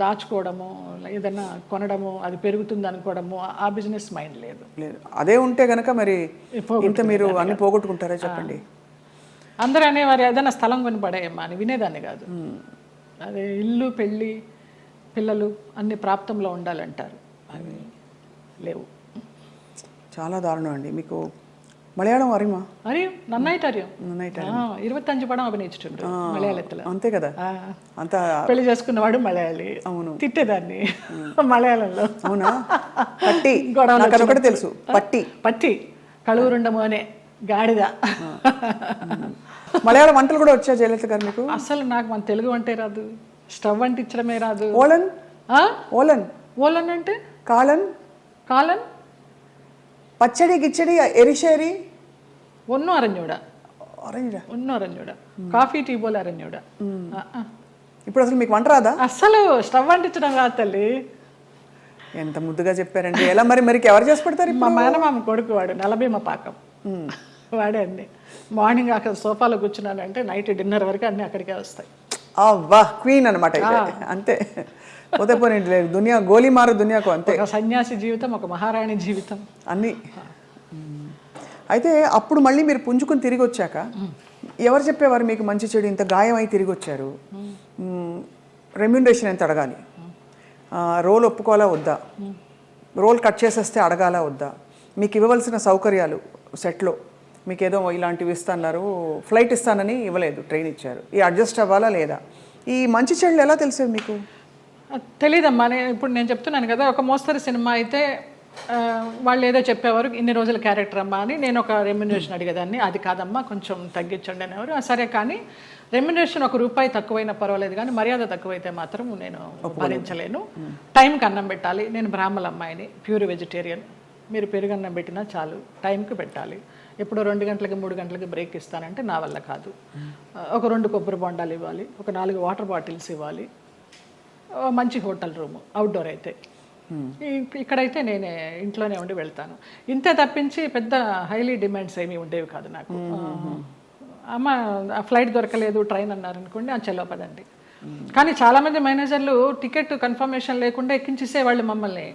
దాచుకోవడము, ఏదైనా కొనడము, అది పెరుగుతుంది అనుకోవడము, ఆ బిజినెస్ మైండ్ లేదు. అదే ఉంటే కనుక మరి ఇంత మీరు అన్ని పోగొట్టుకుంటారా చెప్పండి? అందరూ అనేవారు ఏదైనా స్థలం కొని పడేయమ్మా అని, వినేదాన్ని కాదు. అదే ఇల్లు, పెళ్ళి, పిల్లలు అన్ని ప్రాప్తంలో ఉండాలంటారు, అవి లేవు. చాలా దారుణం అండి. మీకు മലയാളം അറിയുമോ? അറിയും, നന്നായിട്ട് അറിയും. നന്നായിട്ട് 25 പടം అభినయించుండు మలయాళത്തിൽ. అంతే కదా, అంత పెళ్లి చేసుకున్నవాడు మలయాళి. అవును, తిట్టేదాన్ని మలయాళంలో. అవునా? పట్టి నాకు ఒకటి తెలుసు, పట్టి పట్టి కళూరుండ మోనే గాడిద. మలయాళ వంటలు కూడా వచ్చా జయలలిత గారు మీకు? అసలు నాకు మన తెలుగు వంటే రాదు, స్టవ్ అంటించడమే రాదు. ఓలన్ ఓలన్ ఓలన్ అంటే కాలన్ కాలన్ പച്ചടി കിച്ചടി എരിശ്ശേരി ഒന്നും അറിഞ്ഞൂടാ. ഒന്നും അറിഞ്ഞൂടാ. కాఫీ టీ పోలే അറിഞ്ഞൂടാ. ఇప్పుడు అసలు మీకు వంట రాదా? అసలు స్టవ్ అంటించడం రాదు తల్లి. ఎంత ముద్దుగా చెప్పారండి. ఎలా మరి మరికి ఎవరు చేసి పెడతారు? మా మేనమామ కొడుకు వాడు, నలభీమ పాకం వాడే అన్ని. మార్నింగ్ అక్కడ సోఫాలో కూర్చున్నానంటే నైట్ డిన్నర్ వరకు అన్ని అక్కడికే వస్తాయి. అవ్వా, క్వీన్ అనమాట అంతే. పోతే పోనీ దునియా గోలీ మారు దునియాకు అంతే. ఒక సన్యాసి జీవితం, ఒక మహారాణి జీవితం అన్నీ. అయితే అప్పుడు మళ్ళీ మీరు పుంజుకుని తిరిగి వచ్చాక ఎవరు చెప్పేవారు మీకు మంచి చెడు ఇంత గాయం అయి తిరిగి వచ్చారు, రెమ్యూనరేషన్ ఎంత అడగాలి, రోల్ ఒప్పుకోవాలా వద్దా, రోల్ కట్ చేసేస్తే అడగాలా వద్దా, మీకు ఇవ్వవలసిన సౌకర్యాలు సెట్లో మీకు ఏదో ఇలాంటివి ఇస్తున్నారు, ఫ్లైట్ ఇస్తానని ఇవ్వలేదు, ట్రైన్ ఇచ్చారు, ఈ అడ్జస్ట్ అవ్వాలా లేదా, ఈ మంచి చెడులు ఎలా తెలిసేవి మీకు? తెలీదమ్మా. ఇప్పుడు నేను చెప్తున్నాను కదా, ఒక మోస్తరు సినిమా అయితే వాళ్ళు ఏదో చెప్పేవారు, ఇన్ని రోజుల క్యారెక్టర్ అమ్మా అని. నేను ఒక రెమ్యునరేషన్ అడిగేదాన్ని, అది కాదమ్మా కొంచెం తగ్గించండి అనేవారు. సరే, కానీ రెమ్యునరేషన్ ₹1 తక్కువైనా పర్వాలేదు, కానీ మర్యాద తక్కువైతే మాత్రం నేను భరించలేను. టైంకి అన్నం పెట్టాలి. నేను బ్రాహ్మణ అమ్మాయిని, ప్యూర్ వెజిటేరియన్. మీరు పెరుగన్నం పెట్టినా చాలు, టైంకి పెట్టాలి. ఎప్పుడో 2 గంటలకి 3 గంటలకి బ్రేక్ ఇస్తానంటే నా వల్ల కాదు. ఒక 2 కొబ్బరి బొండాలు ఇవ్వాలి, ఒక 4 వాటర్ బాటిల్స్ ఇవ్వాలి, మంచి హోటల్ రూము, అవుట్డోర్ అయితే. ఇక్కడైతే నేనే ఇంట్లోనే ఉండి వెళ్తాను. ఇంతే తప్పించి పెద్ద హైలీ డిమాండ్స్ ఏమీ ఉండేవి కాదు నాకు. అమ్మ ఫ్లైట్ దొరకలేదు, ట్రైన్ అన్నారు అనుకోండి, ఆ చెల్లో పదండి. కానీ చాలామంది మేనేజర్లు టికెట్ కన్ఫర్మేషన్ లేకుండా ఎక్కించేసేవాళ్ళు మమ్మల్ని.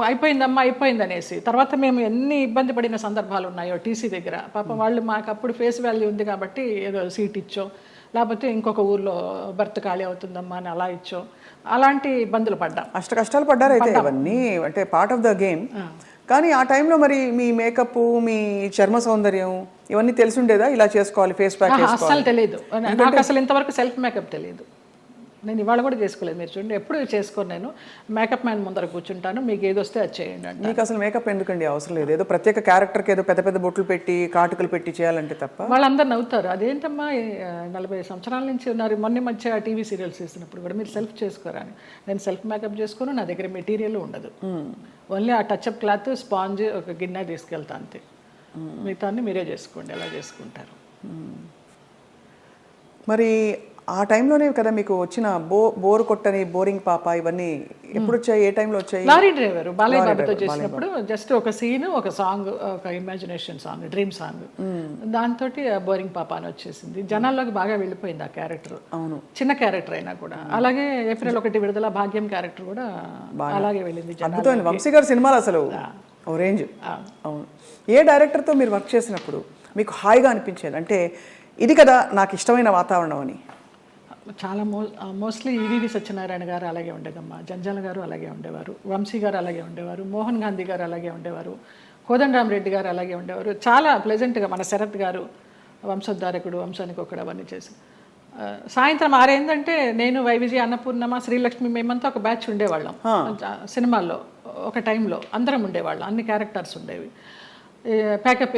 అయిపోయిందమ్మా అయిపోయింది అనేసి. తర్వాత మేము ఎన్ని ఇబ్బంది పడిన సందర్భాలు ఉన్నాయో టీసీ దగ్గర. పాపం వాళ్ళు మాకు అప్పుడు ఫేస్ వాల్యూ ఉంది కాబట్టి ఏదో సీట్ ఇచ్చో, లేకపోతే ఇంకొక ఊర్లో బర్త్ ఖాళీ అవుతుందమ్మా అని అలా ఇచ్చో, అలాంటి ఇబ్బందులు పడ్డాం. అష్ట కష్టాలు పడ్డారు అయితే. ఇవన్నీ అంటే పార్ట్ ఆఫ్ ద గేమ్. కానీ ఆ టైంలో మరి మీ మేకప్, మీ చర్మ సౌందర్యం ఇవన్నీ తెలిసి ఉండేదా? ఇలా చేసుకోవాలి, ఫేస్ ప్యాక్ చేసుకోవాలి? అస్సలు తెలియదు నాకు. అసలు ఇంతవరకు సెల్ఫ్ మేకప్ తెలియదు. నేను ఇవాళ కూడా చేసుకోలేదు. మీరు చూడండి, ఎప్పుడు చేసుకోను. నేను మేకప్ మ్యాన్ ముందర కూర్చుంటాను, మీకు ఏది వస్తే అది చేయండి అంటే. మీకు అసలు మేకప్ ఎందుకండి అవసరం లేదు? ఏదో ప్రత్యేక క్యారెక్టర్కి ఏదో పెద్ద పెద్ద బొట్లు పెట్టి కాటుకలు పెట్టి చేయాలంటే తప్ప. వాళ్ళందరూ నవ్వుతారు, అదేంటమ్మా 40 సంవత్సరాల నుంచి ఉన్నారు, మొన్న మధ్య టీవీ సీరియల్స్ చేసినప్పుడు కూడా మీరు సెల్ఫ్ చేసుకోరా అని. నేను సెల్ఫ్ మేకప్ చేసుకోను, నా దగ్గర మెటీరియల్ ఉండదు. ఓన్లీ ఆ టచ్అప్ క్లాత్, స్పాంజ్, ఒక గిన్నె తీసుకెళ్తా అంతే. మిగతాన్ని మీరే చేసుకోండి, ఎలా చేసుకుంటారు. మరి ఆ టైంలోనే కదా మీకు వచ్చిన బోర్ కొట్టని, బోరింగ్ పాప, ఇవన్నీ ఎప్పుడు వచ్చాయి? ఏ టైంలో వచ్చాయి? లారీ డ్రైవర్ బాలయ్య బాబుతో చేసినప్పుడు జస్ట్ ఒక సీన్, ఒక సాంగ్, ఒక ఇమాజినేషన్ సాంగ్, డ్రీమ్ సాంగ్, దాంతో బోరింగ్ పాప అని వచ్చేసింది. జనాల్లోకి బాగా వెళ్ళిపోయింది ఆ క్యారెక్టర్. అవును, చిన్న క్యారెక్టర్ అయినా కూడా. అలాగే ఏప్రిల్ 1 విడుదల భాగ్యం క్యారెక్టర్ కూడా అలాగే వెళ్ళింది. అద్భుతమైన వంశీ గారి సినిమాలు అసలు ఓ రేంజ్. అవును. ఏ డైరెక్టర్తో మీరు వర్క్ చేసినప్పుడు మీకు హాయిగా అనిపించేది, అంటే ఇది కదా నాకు ఇష్టమైన వాతావరణం అని? చాలా మోస్ట్లీ ఈవీవి సత్యనారాయణ గారు అలాగే ఉండేదమ్మా, జంజాల గారు అలాగే ఉండేవారు, వంశీ గారు అలాగే ఉండేవారు, మోహన్ గాంధీ గారు అలాగే ఉండేవారు, కోదండరామరెడ్డి గారు అలాగే ఉండేవారు. చాలా ప్లెజెంట్గా. మన శరత్ గారు వంశోద్ధారకుడు, వంశానికి ఒకడు, అవన్నీ చేసి సాయంత్రం 6 అయిందంటే నేను, వైవిజయ, అన్నపూర్ణమ, శ్రీలక్ష్మి, మేమంతా ఒక బ్యాచ్ ఉండేవాళ్ళం సినిమాల్లో. ఒక టైంలో అందరం ఉండేవాళ్ళం, అన్ని క్యారెక్టర్స్ ఉండేవి. ప్యాకప్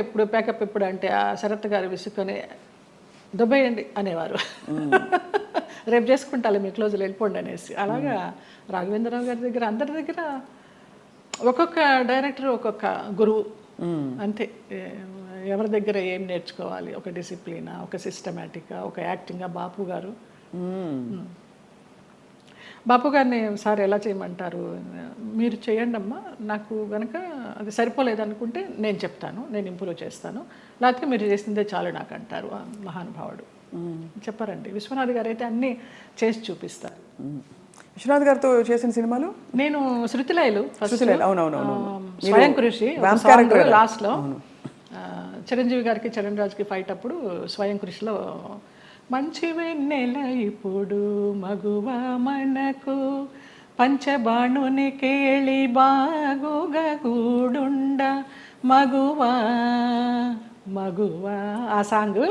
ఎప్పుడు అంటే ఆ శరత్ గారు విసుకొని దుబ్బేయండి అనేవారు. రేపు చేసుకుంటాలి, మీ క్లోజులు వెళ్ళిపోండి అనేసి. అలాగా రాఘవేంద్రరావు గారి దగ్గర, అందరి దగ్గర ఒక్కొక్క డైరెక్టర్ ఒక్కొక్క గురువు అంతే. ఎవరి దగ్గర ఏం నేర్చుకోవాలి, ఒక డిసిప్లినా, ఒక సిస్టమేటిక్గా, ఒక యాక్టింగ్గా. బాపు గారిని సార్ ఎలా చేయమంటారు, మీరు చేయండి అమ్మా, నాకు కనుక అది సరిపోలేదనుకుంటే నేను చెప్తాను, నేను ఇంప్రూవ్ చేస్తాను, లేకపోతే మీరు చేసిందే చాలు నాకు అంటారు. మహానుభావుడు చెప్పారండి. విశ్వనాథ్ గారు అయితే అన్నీ చేసి చూపిస్తారు. విశ్వనాథ్ గారితో చేసిన సినిమాలు నేను శృతిలయలు, అవునవునవును, స్వయం కృషి లాస్ట్లో చిరంజీవి గారికి చరణ్ రాజ్కి ఫైట్ అప్పుడు స్వయం కృషిలో మంచి వెన్నెల ఇప్పుడు మగువ మనకు పంచబాణుని కేళి బాగుగా కూడుండ మగువా మగువా ఆ సాంగ్.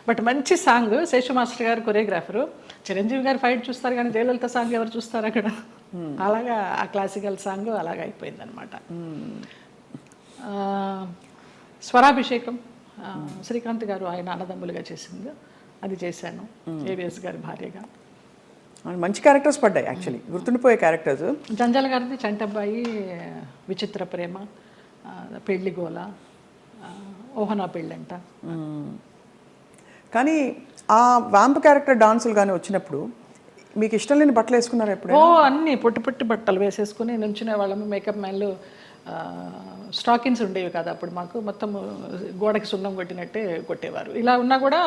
బట్ మంచి సాంగ్. శేషు మాస్టర్ గారు కొరియోగ్రాఫరు. చిరంజీవి గారు ఫైట్ చూస్తారు కానీ జయలలిత సాంగ్ ఎవరు చూస్తారు అక్కడ? అలాగా ఆ క్లాసికల్ సాంగ్ అలాగ అయిపోయింది అనమాట. స్వరాభిషేకం శ్రీకాంత్ గారు ఆయన అన్నదమ్ములుగా చేసింది, అది చేశాను ఏవిఎస్ గారి భార్యగా. మంచి క్యారెక్టర్స్ పడ్డాయి యాక్చువల్లీ, గుర్తుండిపోయే క్యారెక్టర్స్. జంజాల గారిది చంటబ్బాయి, విచిత్ర ప్రేమ, పెళ్లి గోల, ఓహనా పెళ్ళంట. కానీ ఆ వ్యాంప్ క్యారెక్టర్ డాన్సులు కానీ వచ్చినప్పుడు మీకు ఇష్టం లేని బట్టలు వేసుకున్నారు ఎప్పుడు? అన్నీ పొట్టి పొట్టి బట్టలు వేసేసుకుని నుంచునే వాళ్ళము. మేకప్ మ్యాన్లు స్టాకిన్స్ ఉండేవి కదా అప్పుడు మాకు, మొత్తం గోడకి సున్నం కొట్టినట్టే కొట్టేవారు. ఇలా ఉన్నా కూడా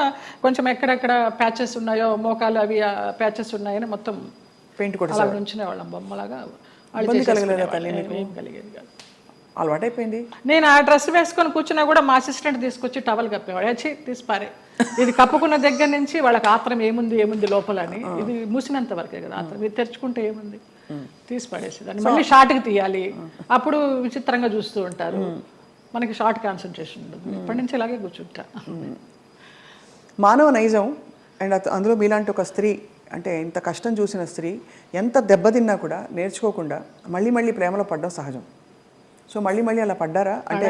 కొంచెం ఎక్కడెక్కడ ప్యాచెస్ ఉన్నాయో, మోకాలు అవి ప్యాచెస్ ఉన్నాయని మొత్తం పెయింట్ కూడా అలా నుంచునే వాళ్ళం బొమ్మలాగా. ఏం కలిగేది కాదు, అలవాటైపోయింది. నేను ఆ డ్రెస్ వేసుకొని కూర్చున్నా కూడా మా అసిస్టెంట్ తీసుకొచ్చి టవల్ కప్పేవాడు. వచ్చి తీసి పారే, ఇది కప్పుకున్న దగ్గర నుంచి వాళ్ళకి ఆత్రం ఏముంది లోపలని. ఇది మూసినంత వరకే కదా ఆత్రం, ఇది తెరుచుకుంటే ఏముంది, తీసి పడేసేదాన్ని. మళ్ళీ షార్ట్కి తీయాలి, అప్పుడు విచిత్రంగా చూస్తూ ఉంటారు. మనకి షార్ట్ కాన్సన్ట్రేషన్ ఉండదు. ఇప్పటి నుంచి ఇలాగే కూర్చుంటా. మానవ నైజం. అండ్ అందులో మీలాంటి ఒక స్త్రీ, అంటే ఇంత కష్టం చూసిన స్త్రీ ఎంత దెబ్బతిన్నా కూడా నేర్చుకోకుండా మళ్ళీ మళ్ళీ ప్రేమలో పడడం సహజం. సో మళ్ళీ అలా పడ్డారా? అంటే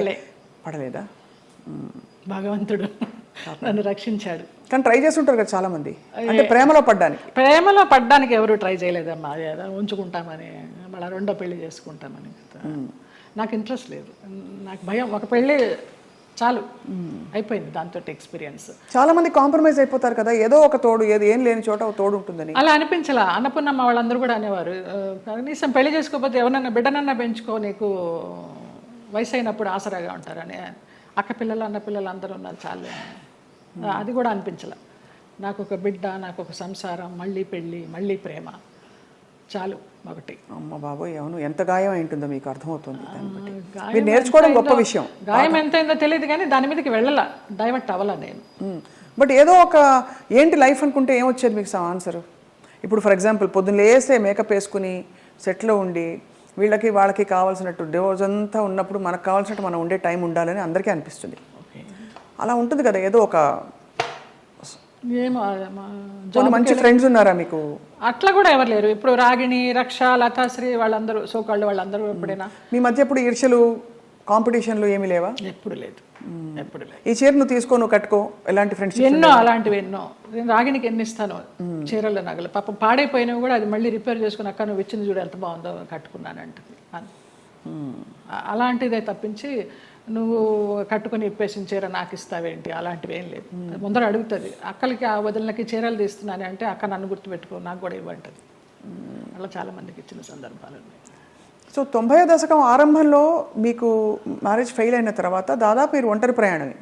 పడలేదా? భగవంతుడు నన్ను రక్షించాడు. కానీ ట్రై చేస్తుంటారు కదా చాలా మంది, అంటే ప్రేమలో పడ్డానికి ఎవరు ట్రై చేయలేదమ్మా. ఉంచుకుంటామని, మళ్ళీ రెండో పెళ్లి చేసుకుంటామని. నాకు ఇంట్రెస్ట్ లేదు, నాకు భయం. ఒక పెళ్ళి చాలు, అయిపోయింది దాంతో ఎక్స్పీరియన్స్. చాలా మంది కాంప్రమైజ్ అయిపోతారు కదా, ఏదో ఒక తోడు, ఏం లేని చోట ఒక తోడు ఉంటుందని. అలా అనిపించలా. అన్నపూర్ణమ్మ వాళ్ళందరూ కూడా అనేవారు, కనీసం పెళ్లి చేసుకోకపోతే ఎవరన్నా బిడ్డనన్నా పెంచుకో, నీకు వయసు అయినప్పుడు ఆసరాగా ఉంటారని. అక్క పిల్లలు అన్న పిల్లలు అందరూ ఉన్నారు, చాలు. అది కూడా అనిపించలే. నాకు ఒక బిడ్డ, నాకు ఒక సంసారం, మళ్ళీ పెళ్ళి, మళ్ళీ ప్రేమ, చాలు ఒకటి. అమ్మ బాబోయ్, అవును, ఎంత గాయం అయింటుందో మీకు అర్థమవుతుంది. మీరు నేర్చుకోవడం గొప్ప విషయం. గాయం ఎంతైందో తెలియదు కానీ దాని మీదకి వెళ్ళాల, డైవర్ట్ అవ్వాల నేను. బట్ ఏదో ఒక ఏంటి లైఫ్ అనుకుంటే ఏమొచ్చేది మీకు ఆన్సర్? ఇప్పుడు ఫర్ ఎగ్జాంపుల్ పొద్దున్న లేస్తే మేకప్ వేసుకుని సెట్లో ఉండి వాళ్ళకి కావాల్సినట్టు రోజంతా ఉన్నప్పుడు మనకు కావాల్సినట్టు మనం ఉండే టైం ఉండాలని అందరికీ అనిపిస్తుంది. అలా ఉంటుంది కదా, ఏదో ఒక మంచి ఫ్రెండ్స్ ఉన్నారా మీకు? అట్లా కూడా ఎవరు లేరు. ఇప్పుడు రాగిణి, రక్ష, లతాశ్రీ వాళ్ళందరూ సోకాళ్ళు వాళ్ళందరూ ఎప్పుడైనా మీ మధ్య ఎప్పుడు ఈర్ష్యలు, కాంపిటీషన్లు ఏమీ లేవా? ఎప్పుడు లేదు, ఎప్పుడు లేదు. ఈ చీర నువ్వు తీసుకో, నువ్వు కట్టుకో, ఎలాంటి ఫ్రెండ్స్? ఎన్నో అలాంటివి ఎన్నో. నేను రాగిణికి ఎన్ని ఇస్తాను చీరల నగలు. పాపం పాడైపోయినవి కూడా అది మళ్ళీ రిపేర్ చేసుకుని, అక్క నువ్వు ఇచ్చింది చూడు ఎంత బాగుందో, కట్టుకున్నాను అంటుంది. అలాంటిదే తప్పించి నువ్వు కట్టుకుని ఇప్పేసిన చీర నాకు ఇస్తావేంటి, అలాంటివి ఏం లేదు. ముందర అడుగుతుంది, అక్కలకి ఆ వదిలినకి చీరలు తీస్తున్నాను అంటే అక్క నన్ను గుర్తుపెట్టుకో, నాకు కూడా ఇవ్వంటుంది. అలా చాలామందికి ఇచ్చిన సందర్భాలు ఉన్నాయి. సో 90వ దశకం ఆరంభంలో మీకు మ్యారేజ్ ఫెయిల్ అయిన తర్వాత దాదాపు మీరు ఒంటరి ప్రయాణం.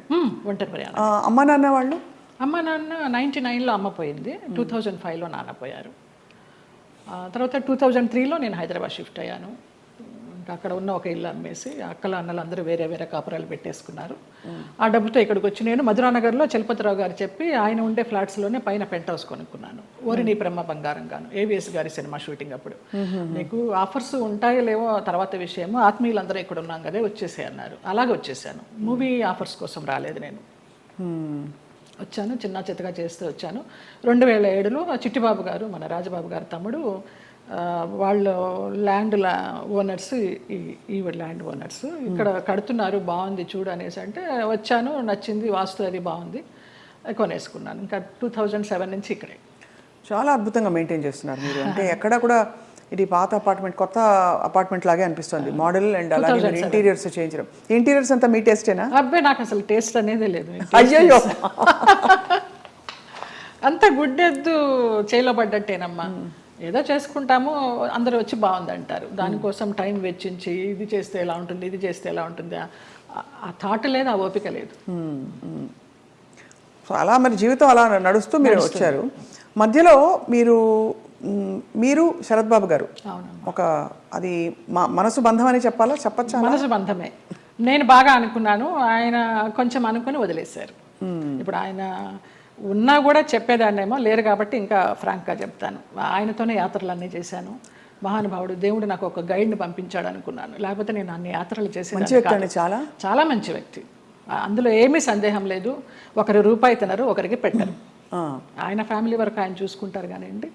అమ్మ నాన్న వాళ్ళు? అమ్మ నాన్న 99లో అమ్మ పోయింది, 2005లో నాన్న పోయారు. తర్వాత 2003లో నేను హైదరాబాద్ షిఫ్ట్ అయ్యాను. అక్కడ ఉన్న ఒక ఇల్లు అమ్మేసి అక్కల అన్నలు అందరూ వేరే వేరే కాపురాలు పెట్టేసుకున్నారు. ఆ డబ్బుతో ఇక్కడికి వచ్చి నేను మధురానగర్లో చలపతిరావు గారు చెప్పి ఆయన ఉండే ఫ్లాట్స్లోనే పైన పెంట్ హౌస్ కొనుక్కున్నాను. ఓరిని బ్రహ్మ బంగారం గాను, ఏవిఎస్ గారి సినిమా షూటింగ్ అప్పుడు. నీకు ఆఫర్స్ ఉంటాయో లేవో తర్వాత విషయము, ఆత్మీయులందరూ ఇక్కడ ఉన్నాం కదా వచ్చేసే అన్నారు. అలాగే వచ్చేసాను. మూవీ ఆఫర్స్ కోసం రాలేదు నేను, వచ్చాను చిన్న చిత్తగా చేస్తూ వచ్చాను. 2007లో చిట్టిబాబు గారు, మన రాజబాబు గారు తమ్ముడు, వాళ్ళు ల్యాండ్ ఓనర్స్, ఈ ల్యాండ్ ఓనర్స్ ఇక్కడ కడుతున్నారు, బాగుంది చూడు అనేసి అంటే వచ్చాను, నచ్చింది, వాస్తు అది బాగుంది, కొనేసుకున్నాను. ఇంకా 2007 నుంచి ఇక్కడే. చాలా అద్భుతంగా మెయింటైన్ చేస్తున్నారు మీరు. అంటే ఎక్కడ కూడా ఇది పాత అపార్ట్మెంట్ కొత్త అపార్ట్మెంట్ లాగే అనిపిస్తుంది, మోడల్ అండ్ అలాగే ఇంటీరియర్స్ చేయించడం. ఇంటీరియర్స్ అంతా మీ టేస్టేనా? అబ్బాయి నాకు అసలు టేస్ట్ అనేదే లేదు. అయ్యో, అంత గుడ్డెద్దు చేయలో పడ్డట్టేనమ్మా. ఏదో చేసుకుంటాము, అందరూ వచ్చి బాగుంది అంటారు. దానికోసం టైం వెచ్చించి ఇది చేస్తే ఎలా ఉంటుంది, ఇది చేస్తే ఎలా ఉంటుంది, ఆ థాట్ లేదు, ఆ ఓపిక లేదు. సో అలా మరి జీవితం అలా నడుస్తూ మీరు వచ్చారు. మధ్యలో మీరు శరత్ బాబు గారు ఒక, అది మనసు బంధం అని చెప్పచ్చా? మనసు బంధమే. నేను బాగా అనుకున్నాను, ఆయన కొంచెం అనుకుని వదిలేశారు. ఇప్పుడు ఆయన ఉన్నా కూడా చెప్పేదాన్నేమో, లేరు కాబట్టి ఇంకా ఫ్రాంక్గా చెప్తాను. ఆయనతోనే యాత్రలన్నీ చేశాను, మహానుభావుడు, దేవుడు నాకు ఒక గైడ్ని పంపించాడు అనుకున్నాను. లేకపోతే నేను అన్ని యాత్రలు మంచి చేసి వ్యక్తి అండి, చాలా చాలా మంచి వ్యక్తి, అందులో ఏమీ సందేహం లేదు. ఒకరి రూపాయి తినరు, ఒకరికి పెట్టరు. ఆయన ఫ్యామిలీ వరకు ఆయన చూసుకుంటారు కానివ్వండి,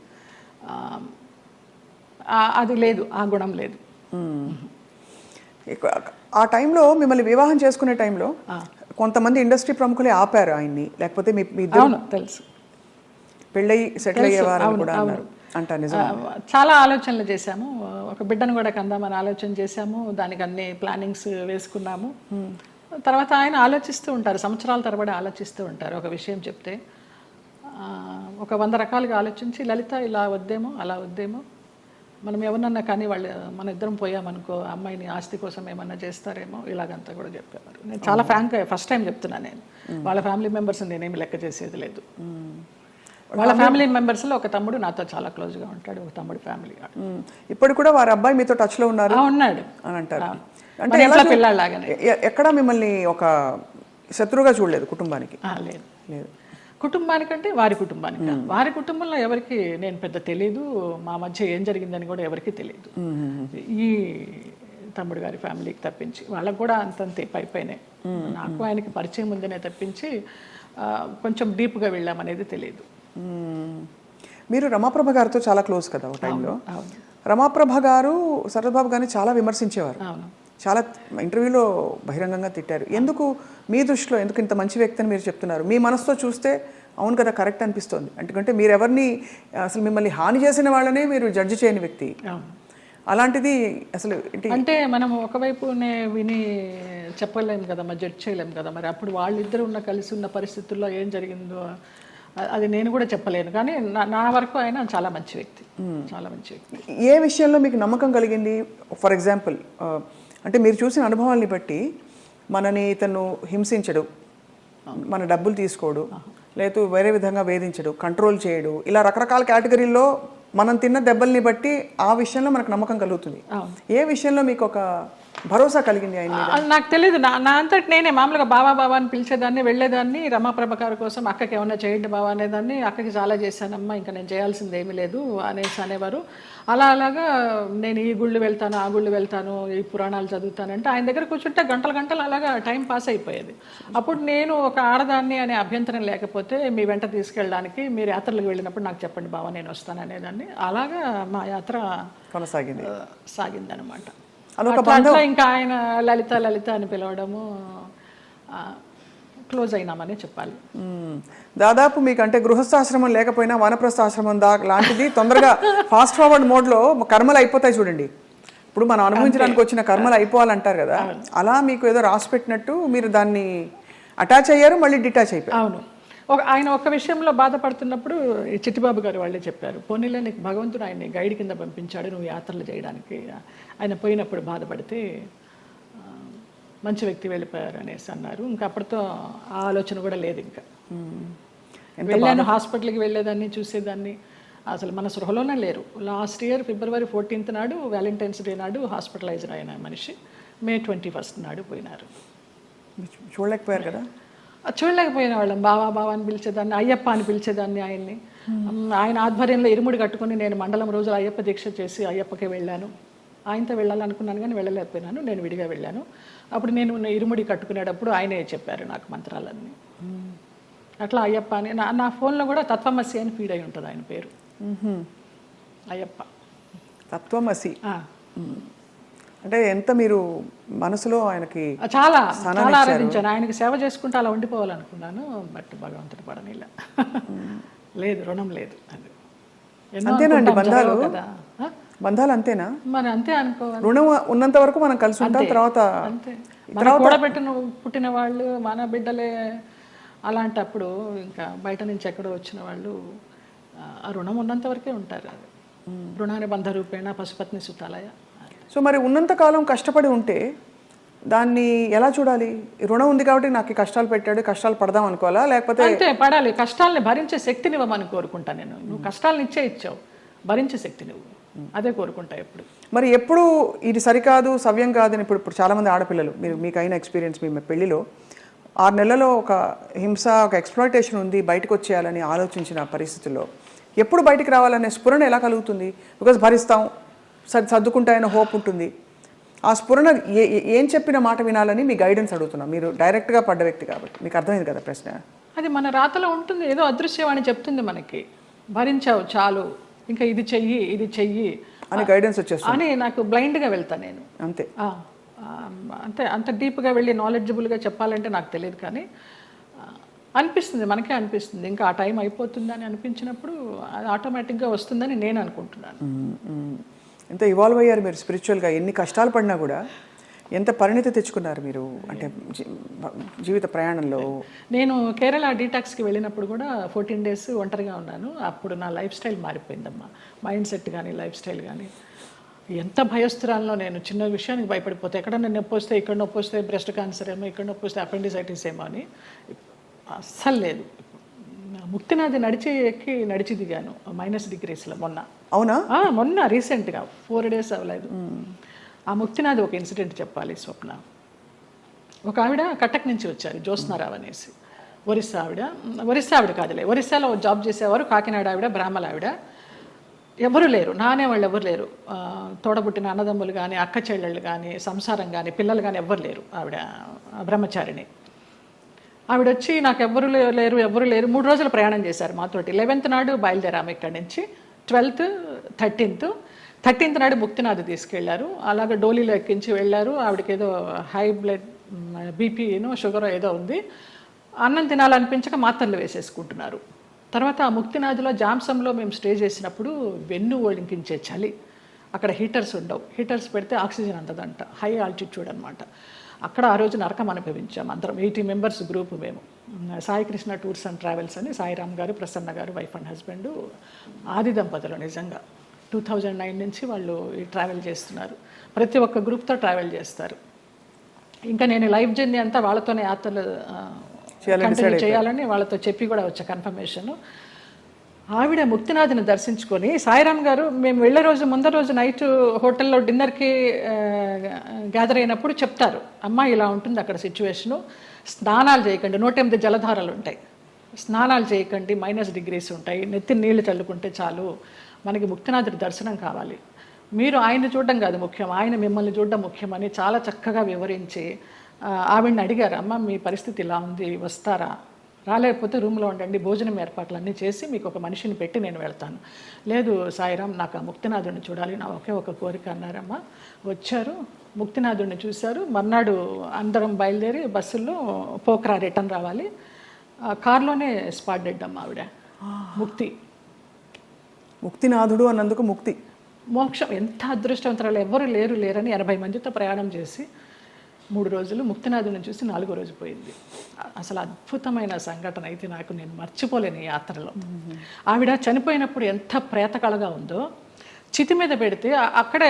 అది లేదు, ఆ గుణం లేదు. ఆ టైంలో మిమ్మల్ని వివాహం చేసుకునే టైంలో కొంతమంది ఇండస్ట్రీ ప్రముఖులే ఆపారు ఆయన్ని, లేకపోతే మీ అవును తెలుసు, పెళ్ళయి సెటిల్ అయ్యేవారు కూడా అన్నారు అంట. నిజం, చాలా ఆలోచనలు చేశాము. ఒక బిడ్డను కూడా కందామని ఆలోచన చేశాము, దానికి అన్ని ప్లానింగ్స్ వేసుకున్నాము. తర్వాత ఆయన ఆలోచిస్తూ ఉంటారు, సంవత్సరాల తరబడి ఆలోచిస్తూ ఉంటారు. ఒక విషయం చెప్తే ఒక 100 రకాలుగా ఆలోచించి, లలిత ఇలా వద్దేమో అలా వద్దేమో, మనం ఎవరినన్నా కానీ వాళ్ళు మన ఇద్దరం పోయామనుకో అమ్మాయిని ఆస్తి కోసం ఏమన్నా చేస్తారేమో, ఇలాగంతా కూడా చెప్పేవారు. నేను చాలా ఫ్రాంక్గా ఫస్ట్ టైం చెప్తున్నాను, నేను వాళ్ళ ఫ్యామిలీ మెంబర్స్ నేనేమి లెక్క చేసేది లేదు. వాళ్ళ ఫ్యామిలీ మెంబర్స్లో ఒక తమ్ముడు నాతో చాలా క్లోజ్గా ఉంటాడు, ఒక తమ్ముడు ఫ్యామిలీ. ఇప్పుడు కూడా వారి అబ్బాయి మీతో టచ్లో ఉన్నారు ఉన్నాడు అని అంటారు. అంటే పిల్లలాగానే ఎక్కడ మిమ్మల్ని ఒక శత్రువుగా చూడలేదు కుటుంబానికి? లేదు లేదు, కుటుంబానికంటే వారి కుటుంబానికి. వారి కుటుంబంలో ఎవరికి నేను పెద్ద తెలీదు, మా మధ్య ఏం జరిగిందని కూడా ఎవరికి తెలియదు. ఈ తమ్ముడు గారి ఫ్యామిలీకి తప్పించి వాళ్ళకు కూడా అంతంతే పైపైనే, నాకు ఆయనకి పరిచయం ఉందనే తప్పించి కొంచెం డీప్గా వెళ్ళామనేది తెలియదు. మీరు రమాప్రభ గారితో చాలా క్లోజ్ కదా ఒక టైంలో. రమాప్రభ గారు శరత్బాబు గారిని చాలా విమర్శించేవారు, చాలా ఇంటర్వ్యూలో బహిరంగంగా తిట్టారు. ఎందుకు మీ దృష్టిలో ఎందుకు ఇంత మంచి వ్యక్తి అని మీరు చెప్తున్నారు? మీ మనసుతో చూస్తే అవును కదా కరెక్ట్ అనిపిస్తుంది, ఎందుకంటే మీరు ఎవరిని అసలు మిమ్మల్ని హాని చేసిన వాళ్ళనే మీరు జడ్జి చేయని వ్యక్తి. అలాంటిది అసలు అంటే మనం ఒకవైపునే విని చెప్పలేము కదా, మరి జడ్జ్ చేయలేము కదా. మరి అప్పుడు వాళ్ళిద్దరు కలిసి ఉన్న పరిస్థితుల్లో ఏం జరిగిందో అది నేను కూడా చెప్పలేను. కానీ నా వరకు ఆయన చాలా మంచి వ్యక్తి, చాలా మంచి వ్యక్తి. ఏ విషయంలో మీకు నమ్మకం కలిగింది? ఫర్ ఎగ్జాంపుల్, అంటే మీరు చూసిన అనుభవాల్ని బట్టి మనని ఇతను హింసించడు, మన డబ్బులు తీసుకోడు, లేదు వేరే విధంగా వేధించడు, కంట్రోల్ చేయడు, ఇలా రకరకాల కేటగిరీల్లో మనం తిన్న దెబ్బల్ని బట్టి ఆ విషయంలో మనకు నమ్మకం కలుగుతుంది. ఏ విషయంలో మీకు ఒక భరోసా కలిగింది ఆయన? నాకు తెలియదు, నా అంతటి నేనే మామూలుగా బావా బావా అని పిలిచేదాన్ని, వెళ్ళేదాన్ని. రమాప్రభ గారి కోసం అక్కకి ఏమన్నా చేయండి బావా అనేదాన్ని. అక్కకి చాలా చేశానమ్మా, ఇంకా నేను చేయాల్సింది ఏమీ లేదు అనేసి అనేవారు. అలాగా నేను ఈ గుళ్ళు వెళ్తాను, ఆ గుళ్ళు వెళ్తాను, ఈ పురాణాలు చదువుతానంటే ఆయన దగ్గర కూర్చుంటే గంటలు గంటలు అలాగా టైం పాస్ అయిపోయేది. అప్పుడు నేను ఒక ఆడదాన్ని అనే అభ్యంతరం లేకపోతే మీ వెంట తీసుకెళ్ళడానికి, మీరు యాత్రలకు వెళ్ళినప్పుడు నాకు చెప్పండి బావా నేను వస్తాను అనేదాన్ని. అలాగా మా యాత్ర సాగిందనమాట. అట్లా ఇంకా ఆయన లలిత లలిత అని పిలవడము, క్లోజ్ అయినామని చెప్పాలి. దాదాపు మీకంటే గృహస్థాశ్రమం లేకపోయినా వానప్రస్థాశ్రమం లాంటిది తొందరగా ఫాస్ట్ ఫార్వర్డ్ మోడ్లో కర్మలు అయిపోతాయి చూడండి. ఇప్పుడు మనం అనుభవించడానికి వచ్చిన కర్మలు అయిపోవాలంటారు కదా, అలా మీకు ఏదో రాసి పెట్టినట్టు మీరు దాన్ని అటాచ్ అయ్యారు, మళ్ళీ డిటాచ్ అయిపోయారు. అవును, ఆయన ఒక్క విషయంలో బాధపడుతున్నప్పుడు చిట్టిబాబు గారు వాళ్ళే చెప్పారు, పోనీలే నీకు భగవంతుడు ఆయన్ని గైడ్ కింద పంపించాడు నువ్వు యాత్రలు చేయడానికి, ఆయన పోయినప్పుడు బాధపడితే మంచి వ్యక్తి వెళ్ళిపోయారు అనేసి అన్నారు. ఇంకా అప్పటితో ఆ ఆలోచన కూడా లేదు. ఇంకా వెళ్ళాను, హాస్పిటల్కి వెళ్ళేదాన్ని, చూసేదాన్ని, అసలు మన సృహలోనే లేరు. లాస్ట్ ఇయర్ February 14th నాడు, వ్యాలంటైన్స్ డే నాడు హాస్పిటలైజర్ అయిన మనిషి May 21st నాడు పోయినారు. చూడలేకపోయారు కదా? చూడలేకపోయిన వాళ్ళం. బావా బావా అని పిలిచేదాన్ని, అయ్యప్ప అని పిలిచేదాన్ని ఆయన్ని. ఆయన ఆధ్వర్యంలో ఇరుముడి కట్టుకుని నేను మండలం రోజులు అయ్యప్ప దీక్ష చేసి అయ్యప్పకే వెళ్ళాను. ఆయనతో వెళ్ళాలనుకున్నాను కానీ వెళ్ళలేకపోయినాను, నేను విడిగా వెళ్ళాను. అప్పుడు నేను ఇరుముడి కట్టుకునేటప్పుడు ఆయనే చెప్పారు నాకు మంత్రాలన్నీ. అట్లా అయ్యప్ప అని నా ఫోన్లో కూడా తత్వమసి అని ఫీడ్ అయి ఉంటుంది ఆయన పేరు, అయ్యప్ప తత్వమసి. అంటే ఎంత మీరు మనసులో ఆయనకి చాలా చాలా ఆరాధించాను, ఆయనకి సేవ చేసుకుంటూ అలా ఉండిపోవాలనుకున్నాను. బట్ భగవంతుడు పడనిలా, లేదు రుణం లేదు. అంతేనండి బంధాలు, బంధాలు అంతేనా? మరి అంతే అనుకోవాలి, రుణం ఉన్నంత వరకు మనం కలిసి ఉంటాం. తర్వాత అంతే, కూడబెట్టిన పుట్టిన వాళ్ళు మన బిడ్డలే. అలాంటప్పుడు ఇంకా బయట నుంచి ఎక్కడో వచ్చిన వాళ్ళు ఆ రుణం ఉన్నంత వరకే ఉంటారు. అది రుణాన్ని బంధ రూపేణ పశుపత్ని సుతాలయ. సో మరి ఉన్నంతకాలం కష్టపడి ఉంటే దాన్ని ఎలా చూడాలి? రుణం ఉంది కాబట్టి నాకు కష్టాలు పెట్టాడు, కష్టాలు పడదాం అనుకోవాలా? లేకపోతే అంతే పడాలి, కష్టాలని భరించే శక్తిని ఇవ్వమని కోరుకుంటా నేను. నువ్వు కష్టాలను ఇచ్చావు, భరించే శక్తి నువ్వు, అదే కోరుకుంటా ఎప్పుడు. మరి ఎప్పుడు ఇది సరికాదు, సవ్యం కాదని ఇప్పుడు చాలామంది ఆడపిల్లలు, మీకు అయిన ఎక్స్పీరియన్స్, మీ పెళ్లిలో 6 నెలలలో ఒక హింస, ఒక ఎక్స్‌ప్లాయిటేషన్ ఉంది, బయటకు వచ్చేయాలని ఆలోచించిన పరిస్థితుల్లో ఎప్పుడు బయటికి రావాలనే స్ఫురణ ఎలా కలుగుతుంది? బికాజ్ భరిస్తాం, సర్దుకుంటాయన్న హోప్ ఉంటుంది. ఆ స్ఫురణ ఏం చెప్పిన మాట వినాలని మీ గైడెన్స్ అడుగుతున్నాం. మీరు డైరెక్ట్గా పడ్డ వ్యక్తి కాబట్టి మీకు అర్థమైంది కదా ప్రశ్న. అది మన రాతలో ఉంటుంది, ఏదో అదృశ్యవాణి చెప్తుంది మనకి, భరించావు చాలు, ఇంకా ఇది చెయ్యి అని గైడెన్స్ వచ్చేస్తుంది అని. నాకు బ్లైండ్గా వెళ్తాను నేను అంతే. అంతే, అంత డీప్గా వెళ్ళి నాలెడ్జబుల్గా చెప్పాలంటే నాకు తెలియదు, కానీ అనిపిస్తుంది, మనకే అనిపిస్తుంది ఇంకా ఆ టైం అయిపోతుందని అనిపించినప్పుడు అది ఆటోమేటిక్గా వస్తుందని నేను అనుకుంటున్నాను. ఎంత ఇవాల్వ్ అయ్యారు మీరు స్పిరిచువల్గా, ఎన్ని కష్టాలు పడినా కూడా ఎంత పరిణితి తెచ్చుకున్నారు మీరు అంటే జీవిత ప్రయాణంలో. నేను కేరళ డీటాక్స్కి వెళ్ళినప్పుడు కూడా 14 days ఒంటరిగా ఉన్నాను. అప్పుడు నా లైఫ్ స్టైల్ మారిపోయిందమ్మా, మైండ్ సెట్ కానీ లైఫ్ స్టైల్ కానీ. ఎంత భయస్తురాల్లో నేను, చిన్న విషయానికి భయపడిపోతే, ఎక్కడన్నా నొప్పి వస్తే, ఇక్కడ నొప్పి వస్తే బ్రెస్ట్ క్యాన్సర్ ఏమో, ఇక్కడ నొప్పి వస్తే అపెండిసైటిస్ ఏమో అని అస్సలు లేదు. ముక్తినాథ్ నడిచి దిగాను -degreesలో మొన్న. అవునా? మొన్న రీసెంట్గా 4 days అవ్వలేదు. ఆ ముక్తినాథ్ ఒక ఇన్సిడెంట్ చెప్పాలి స్వప్న. ఒక ఆవిడ కటక్ నుంచి వచ్చారు, జ్యోత్స్నారావు అనేసి, ఒరిస్సా ఆవిడ కాదులే, ఒరిస్సాలో జాబ్ చేసేవారు, కాకినాడ ఆవిడ, బ్రాహ్మణ ఆవిడ. ఎవరు లేరు, నానే వాళ్ళు ఎవరు లేరు, తోడబుట్టిన అన్నదమ్ములు కానీ అక్క చెల్లెళ్ళు కానీ సంసారం కానీ పిల్లలు కానీ ఎవ్వరు లేరు. ఆవిడ బ్రహ్మచారిణి. ఆవిడ వచ్చి నాకు ఎవరు లేరు 3 రోజులు ప్రయాణం చేశారు మాతోటి. 11th నాడు బయలుదేరాము ఇక్కడి నుంచి, 12th 13th నాడు ముక్తినాథ్ తీసుకెళ్లారు. అలాగే డోలీలో ఎక్కించి వెళ్ళారు. ఆవిడకి ఏదో హై బ్లడ్ బీపీనో షుగర్ ఏదో ఉంది. అన్నం తినాలనిపించక మాత్రలు వేసేసుకుంటున్నారు. తర్వాత ఆ ముక్తినాథ్లో జాంసంలో మేము స్టే చేసినప్పుడు వెన్ను వణికించే చలి, అక్కడ హీటర్స్ ఉండవు, హీటర్స్ పెడితే ఆక్సిజన్ అందదంట, హై ఆల్టిట్యూడ్ అనమాట. అక్కడ ఆ రోజు నరకం అనుభవించాం అందరం, 80 members గ్రూప్ మేము. Sai Krishna tours and travels అని సాయిరామ్ గారు, ప్రసన్న గారు, వైఫ్ అండ్ హస్బెండ్, ఆది దంపతులు. నిజంగా 2009 నుంచి వాళ్ళు ఈ ట్రావెల్ చేస్తున్నారు. ప్రతి ఒక్క గ్రూప్తో ట్రావెల్ చేస్తారు. ఇంకా నేను లైఫ్ జర్నీ అంతా వాళ్ళతోనే యాత్రలు కంటిన్యూ చేయాలని వాళ్ళతో చెప్పి కూడా వచ్చా కన్ఫర్మేషన్. ఆవిడ ముక్తినాథ్ని దర్శించుకొని, సాయిరామ్ గారు మేము వెళ్ళే రోజు ముందర రోజు నైట్ హోటల్లో డిన్నర్కి గ్యాదర్ అయినప్పుడు చెప్తారు, అమ్మ ఇలా ఉంటుంది అక్కడ సిచ్యువేషను, స్నానాలు చేయకండి, 108 జలధారలు ఉంటాయి, స్నానాలు చేయకండి, -degrees ఉంటాయి, నెత్తి నీళ్లు చల్లుకుంటే చాలు, మనకి ముక్తినాథుడి దర్శనం కావాలి, మీరు ఆయన్ని చూడడం కాదు ముఖ్యం, ఆయన మిమ్మల్ని చూడడం ముఖ్యమని చాలా చక్కగా వివరించి ఆవిడని అడిగారు, అమ్మ మీ పరిస్థితి ఇలా ఉంది, వస్తారా, రాలేకపోతే రూమ్లో ఉండండి, భోజనం ఏర్పాట్లన్నీ చేసి మీకు ఒక మనిషిని పెట్టి నేను వెళ్తాను. లేదు సాయిరామ్, నాకు ఆ ముక్తినాథుడిని చూడాలి, నా ఒకే ఒక కోరిక అన్నారమ్మ. వచ్చారు, ముక్తినాథుడిని చూశారు. మర్నాడు అందరం బయలుదేరి బస్సుల్లో పోఖ్రా రిటర్న్ రావాలి. కార్లోనే స్పాట్ డెడ్ అమ్మ ఆవిడ. ముక్తినాథుడు అన్నందుకు ముక్తి, మోక్షం. ఎంత అదృష్టవంతరాలు, ఎవ్వరు లేరని 80 మందితో ప్రయాణం చేసి 3 రోజులు ముక్తినాథుని చూసి 4వ రోజు పోయింది. అసలు అద్భుతమైన సంఘటన అయితే నాకు, నేను మర్చిపోలేను ఈ యాత్రలో. ఆవిడ చనిపోయినప్పుడు ఎంత ప్రేతకళగా ఉందో, చితి మీద పెడితే అక్కడే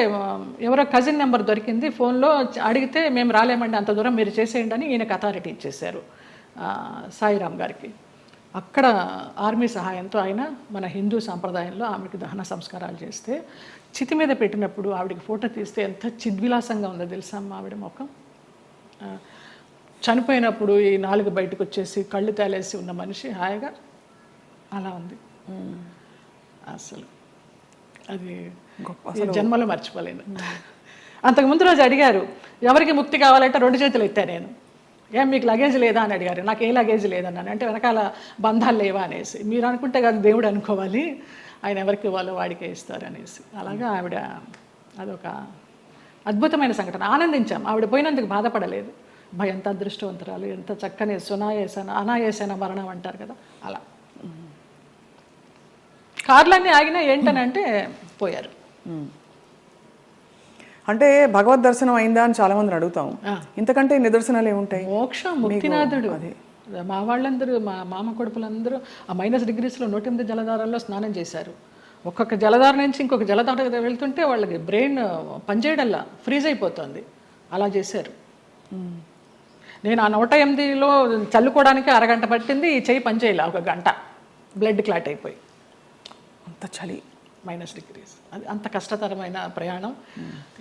ఎవరో కజిన్ నెంబర్ దొరికింది, ఫోన్లో అడిగితే మేము రాలేమండి, అంత దూరం మీరు చేసేయండి అని ఈయనకు అథారిటీ ఇచ్చేశారు సాయిరామ్ గారికి. అక్కడ ఆర్మీ సహాయంతో ఆయన మన హిందూ సాంప్రదాయంలో ఆమెకి దహన సంస్కారాలు చేస్తే, చితి మీద పెట్టినప్పుడు ఆవిడకి ఫోటో తీస్తే ఎంత చిద్విలాసంగా ఉందో తెలుసా అమ్మ ఆవిడ ముఖం. చనిపోయినప్పుడు ఈ 4 బయటకు వచ్చేసి కళ్ళు తేలేసి ఉన్న మనిషి హాయిగా అలా ఉంది. అసలు అది జన్మలో మర్చిపోలేను. అంతకుముందు రోజు అడిగారు, ఎవరికి ముక్తి కావాలంటే 2 చేతులు ఎత్తా నేను, ఏం మీకు లగేజ్ లేదా అని అడిగారు. నాకు ఏ లగేజ్ లేదన్నాను. అంటే వెనకాల బంధాలు లేవా అనేసి. మీరు అనుకుంటే కాదు దేవుడు అనుకోవాలి, ఆయన ఎవరికి ఇవ్వాలో వాడికే ఇస్తారు అనేసి. అలాగా ఆవిడ అదొక అద్భుతమైన సంఘటన. ఆనందించాం, ఆవిడ పోయినందుకు బాధపడలేదు. ఎంత అదృష్టవంతరాలు, ఎంత చక్కని అనాయాసన మరణం అంటారు కదా, అలా. కార్లన్నీ ఆగినా ఏంటనంటే పోయారు. అంటే భగవద్ దర్శనం అయిందా అని చాలా మందిని అడుగుతాం. ఇంతకంటే నిదర్శనాలు ఏముంటాయి? మోక్షం, ముక్తినాథుడు. మా వాళ్ళందరూ, మా మామ కొడుకులందరూ ఆ -degreesలో 108 జలధారాల్లో స్నానం చేశారు. ఒక్కొక్క జలధార నుంచి ఇంకొక జలధార వెళ్తుంటే వాళ్ళకి బ్రెయిన్ పనిచేయడల్లా ఫ్రీజ్ అయిపోతుంది, అలా చేశారు. నేను ఆ 108లో చల్లుకోవడానికి అరగంట పట్టింది, ఈ చెయ్యి పనిచేయాలి 1 గంట, బ్లడ్ క్లాట్ అయిపోయి. అంత చలి, -degrees. అది అంత కష్టతరమైన ప్రయాణం.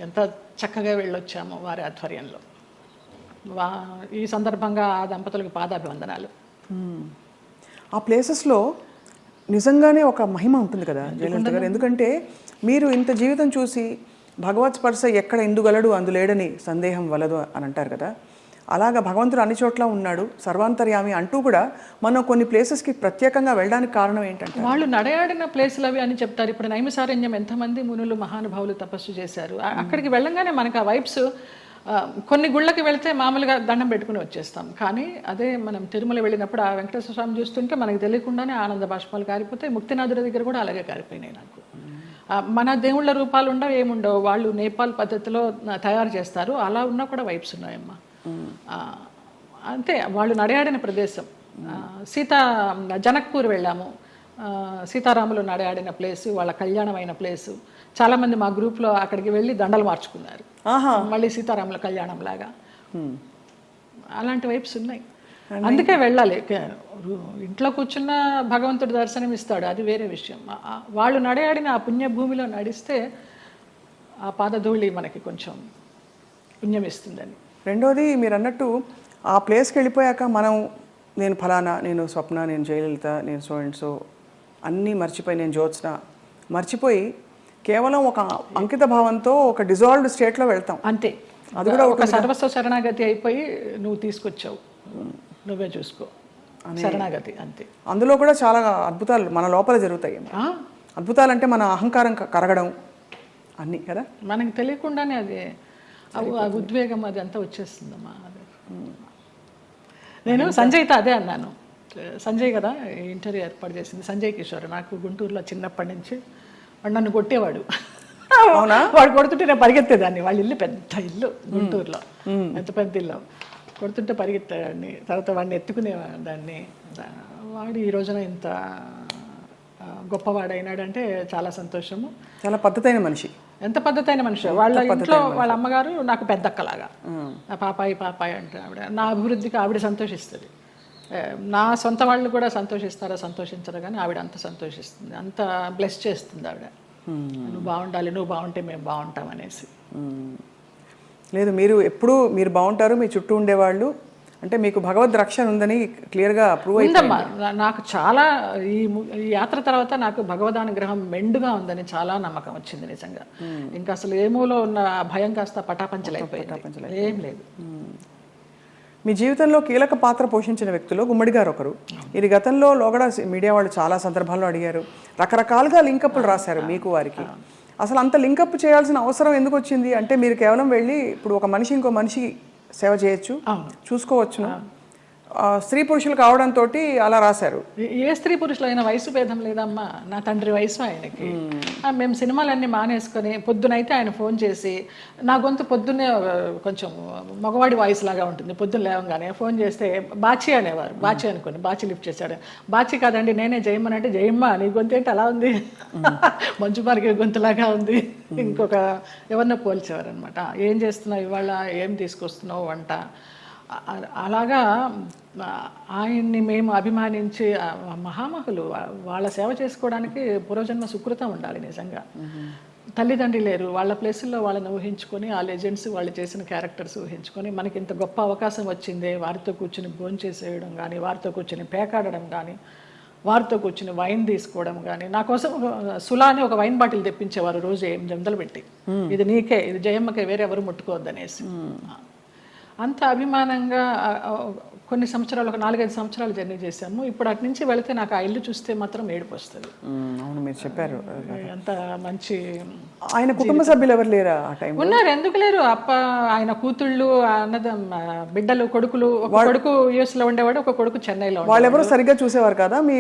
ఎంత చక్కగా వెళ్ళొచ్చాము వారి ఆధ్వర్యంలో. ఈ సందర్భంగా ఆ దంపతులకు పాదాభివందనాలు. ఆ ప్లేసెస్లో నిజంగానే ఒక మహిమ ఉంటుంది కదా జయలలిత గారు. ఎందుకంటే మీరు ఇంత జీవితం చూసి భగవత్ స్పర్శ ఎక్కడ ఎందుగలడు అందులేడని సందేహం వలదు అని అంటారు కదా, అలాగా భగవంతుడు అన్ని చోట్ల ఉన్నాడు సర్వాంతర్యామి అంటూ కూడా మనం కొన్ని ప్లేసెస్కి ప్రత్యేకంగా వెళ్ళడానికి కారణం ఏంటంటే వాళ్ళు నడయాడిన ప్లేసులు అవి అని చెప్తారు. ఇప్పుడు నైమిసారణ్యం ఎంతమంది మునులు మహానుభావులు తపస్సు చేశారు. అక్కడికి వెళ్ళంగానే మనకు ఆ వైబ్స్, కొన్ని గుళ్ళకి వెళ్తే మామూలుగా దండం పెట్టుకుని వచ్చేస్తాం, కానీ అదే మనం తిరుమల వెళ్ళినప్పుడు ఆ వెంకటేశ్వర స్వామి చూస్తుంటే మనకు తెలియకుండానే ఆనంద బాష్పాలు కారిపోతాయి. ముక్తినాథుడి దగ్గర కూడా అలాగే కారిపోయినాయి నాకు. మన దేవుళ్ళ రూపాలు ఉండవు, ఏముండవు, వాళ్ళు నేపాల్ పద్ధతిలో తయారు చేస్తారు, అలా ఉన్నా కూడా వైబ్స్ ఉన్నాయమ్మా. అంతే, వాళ్ళు నడయాడిన ప్రదేశం. జనక్పూర్ వెళ్ళాము, సీతారాములు నడయాడిన ప్లేసు, వాళ్ళ కళ్యాణమైన ప్లేసు. చాలామంది మా గ్రూప్లో అక్కడికి వెళ్ళి దండలు మార్చుకున్నారు, మళ్ళీ సీతారాముల కళ్యాణం లాగా. అలాంటి వైబ్స్ ఉన్నాయి, అందుకే వెళ్ళాలి. ఇంట్లో కూర్చున్న భగవంతుడు దర్శనం ఇస్తాడు, అది వేరే విషయం. వాళ్ళు నడయాడిన ఆ పుణ్యభూమిలో నడిస్తే ఆ పాదధూళి మనకి కొంచెం పుణ్యం ఇస్తుందని. రెండోది మీరు అన్నట్టు ఆ ప్లేస్కి వెళ్ళిపోయాక మనం నేను ఫలానా, నేను స్వప్న, నేను జయలలిత, నేను సో అండ్ సో అన్నీ మర్చిపోయి, నేను జ్యోత్స్న మర్చిపోయి కేవలం ఒక అంకిత భావంతో ఒక డిజాల్వ్డ్ స్టేట్లో వెళ్తాం. అంతే, అది కూడా ఒక సర్వస్వ శరణాగతి అయిపోయి నువ్వు తీసుకొచ్చావు, నువ్వే చూసుకో శరణాగతి, అంతే. అందులో కూడా చాలా అద్భుతాలు మన లోపల జరుగుతాయి. అద్భుతాలు అంటే మన అహంకారం కరగడం అన్నీ కదా, మనకి తెలియకుండానే అది ఆ ఉద్వేగం అది అంతా వచ్చేస్తుందమ్మా. నేను సంజయ్తో అదే అన్నాను. సంజయ్ కదా ఇంటర్వ్యూ ఏర్పాటు చేసింది, సంజయ్ కిషోర్. నాకు గుంటూరులో చిన్నప్పటి నుంచి వాడు నన్ను కొట్టేవాడు. వాడు కొడుతుంటే నేను పరిగెత్తేదాన్ని. వాళ్ళ ఇల్లు పెద్ద ఇల్లు గుంటూరులో, ఎంత పెద్ద ఇల్లు. కొడుతుంటే పరిగెత్తేదాన్ని, తర్వాత వాడిని ఎత్తుకునేదాన్ని. వాడు ఈ రోజున ఇంత గొప్పవాడైనాడంటే చాలా సంతోషము. చాలా పద్ధతైన మనిషి. ఎంత పద్ధతైన మనిషి. వాళ్ళ ఇంట్లో వాళ్ళ అమ్మగారు నాకు పెద్దక్కలాగా, పాపాయి అంటే ఆవిడ. నా అభివృద్ధికి ఆవిడ సంతోషిస్తుంది. నా సొంత వాళ్ళు కూడా సంతోషిస్తారా సంతోషించరు, కానీ ఆవిడ అంత సంతోషిస్తుంది, అంత బ్లెస్ చేస్తుంది ఆవిడ. నువ్వు బాగుండాలి, నువ్వు బాగుంటే మేము బాగుంటాం అనేసి. లేదు, మీరు ఎప్పుడు మీరు బాగుంటారు, మీ చుట్టూ ఉండేవాళ్ళు అంటే మీకు భగవద్ రక్షణ ఉందని క్లియర్గా ప్రూవ్ అయిందమ్మా. నాకు చాలా ఈ యాత్ర తర్వాత నాకు భగవదానుగ్రహం మెండుగా ఉందని చాలా నమ్మకం వచ్చింది నిజంగా. ఇంకా అసలు ఏమూలో ఉన్న భయం కాస్త పటాపంచలైపోయింది, ఏం లేదు. మీ జీవితంలో కీలక పాత్ర పోషించిన వ్యక్తులు గుమ్మడి గారు ఒకరు. ఇది గతంలో లోగడ మీడియా వాళ్ళు చాలా సందర్భాల్లో అడిగారు, రకరకాలుగా లింకప్లు రాశారు మీకు వారికి. అసలు అంత లింకప్ చేయాల్సిన అవసరం ఎందుకు వచ్చింది అంటే, మీరు కేవలం వెళ్ళి ఇప్పుడు ఒక మనిషి ఇంకో మనిషి సేవ చేయొచ్చు, చూసుకోవచ్చును, స్త్రీ పురుషులు కావడంతో అలా రాశారు. ఏ స్త్రీ పురుషులు అయినా వయసు భేదం లేదమ్మా. నా తండ్రి వయసు ఆయనకి. మేము సినిమాలన్నీ మానేసుకొని పొద్దునైతే ఆయన ఫోన్ చేసి, నా గొంతు పొద్దున్నే కొంచెం మగవాడి వాయిస్ లాగా ఉంటుంది, పొద్దున్న లేవగానే ఫోన్ చేస్తే బాచి అనేవారు. బాచి అనుకోని బాచి లిఫ్ట్ చేశాడు. బాచి కాదండి నేనే జయమ్మ అంటే, జయమ్మ నీ గొంతు ఏంటి అలా ఉంది, మంచు మార్గే గొంతులాగా ఉంది. ఇంకొక ఎవరినో పోల్చేవారు అనమాట. ఏం చేస్తున్నావు ఇవాళ, ఏం తీసుకొస్తున్నావు వంట. అలాగా ఆయన్ని మేము అభిమానించి, మహామహులు, వాళ్ళ సేవ చేసుకోవడానికి పూర్వజన్మ సుకృతం ఉండాలి నిజంగా. తల్లిదండ్రి లేరు, వాళ్ళ ప్లేసుల్లో వాళ్ళని ఊహించుకొని, ఆ లెజెండ్స్ వాళ్ళు చేసిన క్యారెక్టర్స్ ఊహించుకొని, మనకి ఇంత గొప్ప అవకాశం వచ్చిందే, వారితో కూర్చుని భోంచేసేయడం కానీ, వారితో కూర్చుని పేకాడడం కానీ, వారితో కూర్చుని వైన్ తీసుకోవడం కానీ. నా కోసం సులా అని ఒక వైన్ బాటిల్ తెప్పించేవారు రోజు 8 వందలు పెట్టి, ఇది నీకే, ఇది జయమ్మకే, వేరే ఎవరు ముట్టుకోవద్దనేసి. అంత అభిమానంగా కొన్ని సంవత్సరాలు, ఒక 4-5 సంవత్సరాలు జర్నీ చేశాము. ఇప్పుడు అటు నుంచి వెళితే నాకు ఆ ఇల్లు చూస్తే మాత్రం ఏడుపు వస్తుంది. అవును, మీరు చెప్పారు. అంత మంచి. ఆయన కుటుంబ సభ్యులు ఎవరు లేరా ఆ టైం? ఉన్నారు, ఎందుకు లేరు. ఆయన కూతుళ్ళు, బిడ్డలు, కొడుకులు. ఒక కొడుకు US లో ఉండేవాడు, ఒక కొడుకు చెన్నైలో. వాళ్ళు ఎవరు సరిగ్గా చూసేవారు కదా. మీ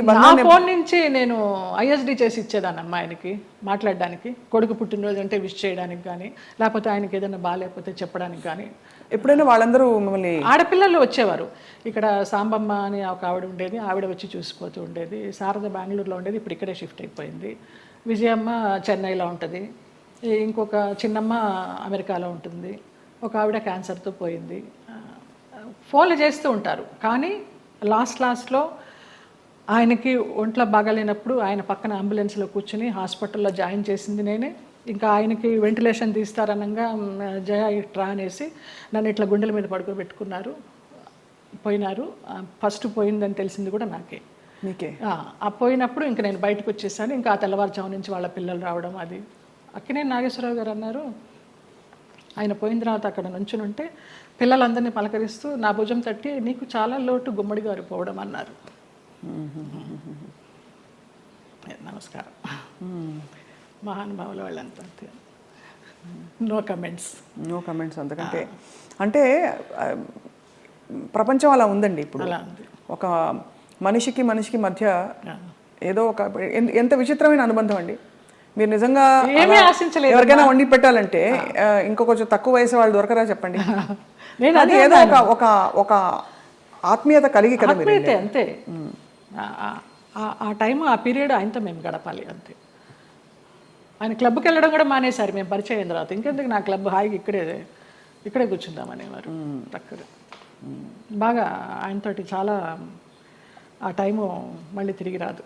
ఫోన్ నుంచి నేను ISD చేసి ఇచ్చేదాన్ని అమ్మాయికి మాట్లాడడానికి, కొడుకు పుట్టినరోజు అంటే విష్ చేయడానికి కానీ, లేకపోతే ఆయనకి ఏదైనా బాగాలేకపోతే చెప్పడానికి కానీ. ఎప్పుడైనా వాళ్ళందరూ మిమ్మల్ని, ఆడపిల్లలు వచ్చేవారు. ఇక్కడ సాంబమ్మ అని ఒక ఆవిడ ఉండేది, ఆవిడ వచ్చి చూసిపోతూ ఉండేది. శారద బెంగళూరులో ఉండేది, ఇప్పుడు ఇక్కడే షిఫ్ట్ అయిపోయింది. విజయమ్మ చెన్నైలో ఉంటుంది, ఇంకొక చిన్నమ్మ అమెరికాలో ఉంటుంది, ఒక ఆవిడ క్యాన్సర్తో పోయింది. ఫోన్లు చేస్తూ ఉంటారు, కానీ లాస్ట్లో ఆయనకి ఒంట్లో బాగాలేనప్పుడు ఆయన పక్కన అంబులెన్స్లో కూర్చుని హాస్పిటల్లో జాయిన్ చేసింది నేనే. ఇంకా ఆయనకి వెంటిలేషన్ తీస్తారనగా జయ ఇట్రా అనేసి నన్ను ఇట్లా గుండెల మీద పడుకోబెట్టుకున్నారు, పోయినారు. ఫస్ట్ పోయిందని తెలిసింది కూడా నాకే. మీకే? పోయినప్పుడు ఇంకా నేను బయటకు వచ్చేసాను. ఇంకా ఆ తెల్లవారుజాము నుంచి వాళ్ళ పిల్లలు రావడం, అది. అక్కినేని నాగేశ్వరరావు గారు అన్నారు, ఆయన పోయిన తర్వాత అక్కడ నుంచుని ఉంటే పిల్లలందరినీ పలకరిస్తూ నా భుజం తట్టి నీకు చాలా లోటు గుమ్మడి గారు పోవడం అన్నారు. నమస్కారం. మహానుభావులు వాళ్ళంతా. No comments. అంతకంటే అంటే ప్రపంచం అలా ఉందండి ఇప్పుడు. అలా ఉంది. ఒక మనిషికి మధ్య ఏదో ఒక ఎంత విచిత్రమైన అనుబంధం అండి. మీరు నిజంగా ఏమీ ఆశించలేదు. ఎవరికైనా వండి పెట్టాలంటే ఇంకో కొంచెం తక్కువ వయసు వాళ్ళు దొరకరా చెప్పండి. నేను అది ఏదో ఒక ఆత్మీయత కలిగి కదా మీరు. అంతే ఆ టైం ఆ పీరియడ్ ఆయనతో మేము గడపాలి అంతే. ఆయన క్లబ్కి వెళ్ళడం కూడా మానేశారు మేము పరిచయం అయిన తర్వాత. ఇంకెందుకు నా క్లబ్ హాయిగా ఇక్కడే కూర్చుందామనేవారు. తక్కువ బాగా ఆయనతోటి చాలా ఆ టైము మళ్ళీ తిరిగి రాదు.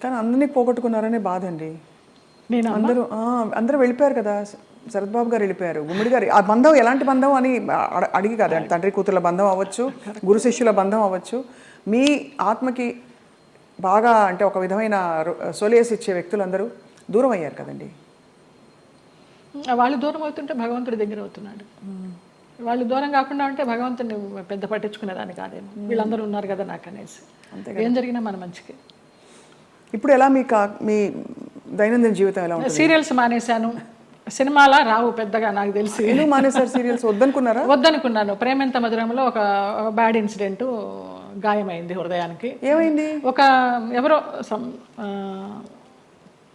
కానీ అందరినీ పోగొట్టుకున్నారనే బాధ అండి. నేను అందరూ వెళ్ళిపోయారు కదా. శరత్ బాబు గారు వెళ్ళిపోయారు, గుమ్మడి గారు. ఆ బంధం ఎలాంటి బంధం అని అడిగి కాదు, తండ్రి కూతుర్ల బంధం అవ్వచ్చు, గురు శిష్యుల బంధం అవ్వచ్చు. మీ ఆత్మకి బాగా అంటే ఒక విధమైన సొలేస్ ఇచ్చే వ్యక్తులందరూ దూరం అయ్యారు కదండి. వాళ్ళు దూరం అవుతుంటే భగవంతుడి దగ్గర అవుతున్నాడు. వాళ్ళు దూరం కాకుండా ఉంటే భగవంతుడిని పెద్ద పట్టించుకునేదాన్ని కాదేమో. వీళ్ళందరూ ఉన్నారు కదా నాకు అనేసి. ఏం జరిగినా మన మంచికి. ఇప్పుడు ఎలా మీ దైనందిన జీవితం ఎలా ఉంటుంది? సీరియల్స్ మానేశాను. సినిమాలా రావు పెద్దగా నాకు తెలిసి. ఎందుకు మానేశారు సీరియల్స్? వద్దనుకున్నాను. ప్రేమెంత మధురంలో ఒక బ్యాడ్ ఇన్సిడెంట్, గాయమైంది హృదయానికి. ఏమైంది? ఎవరో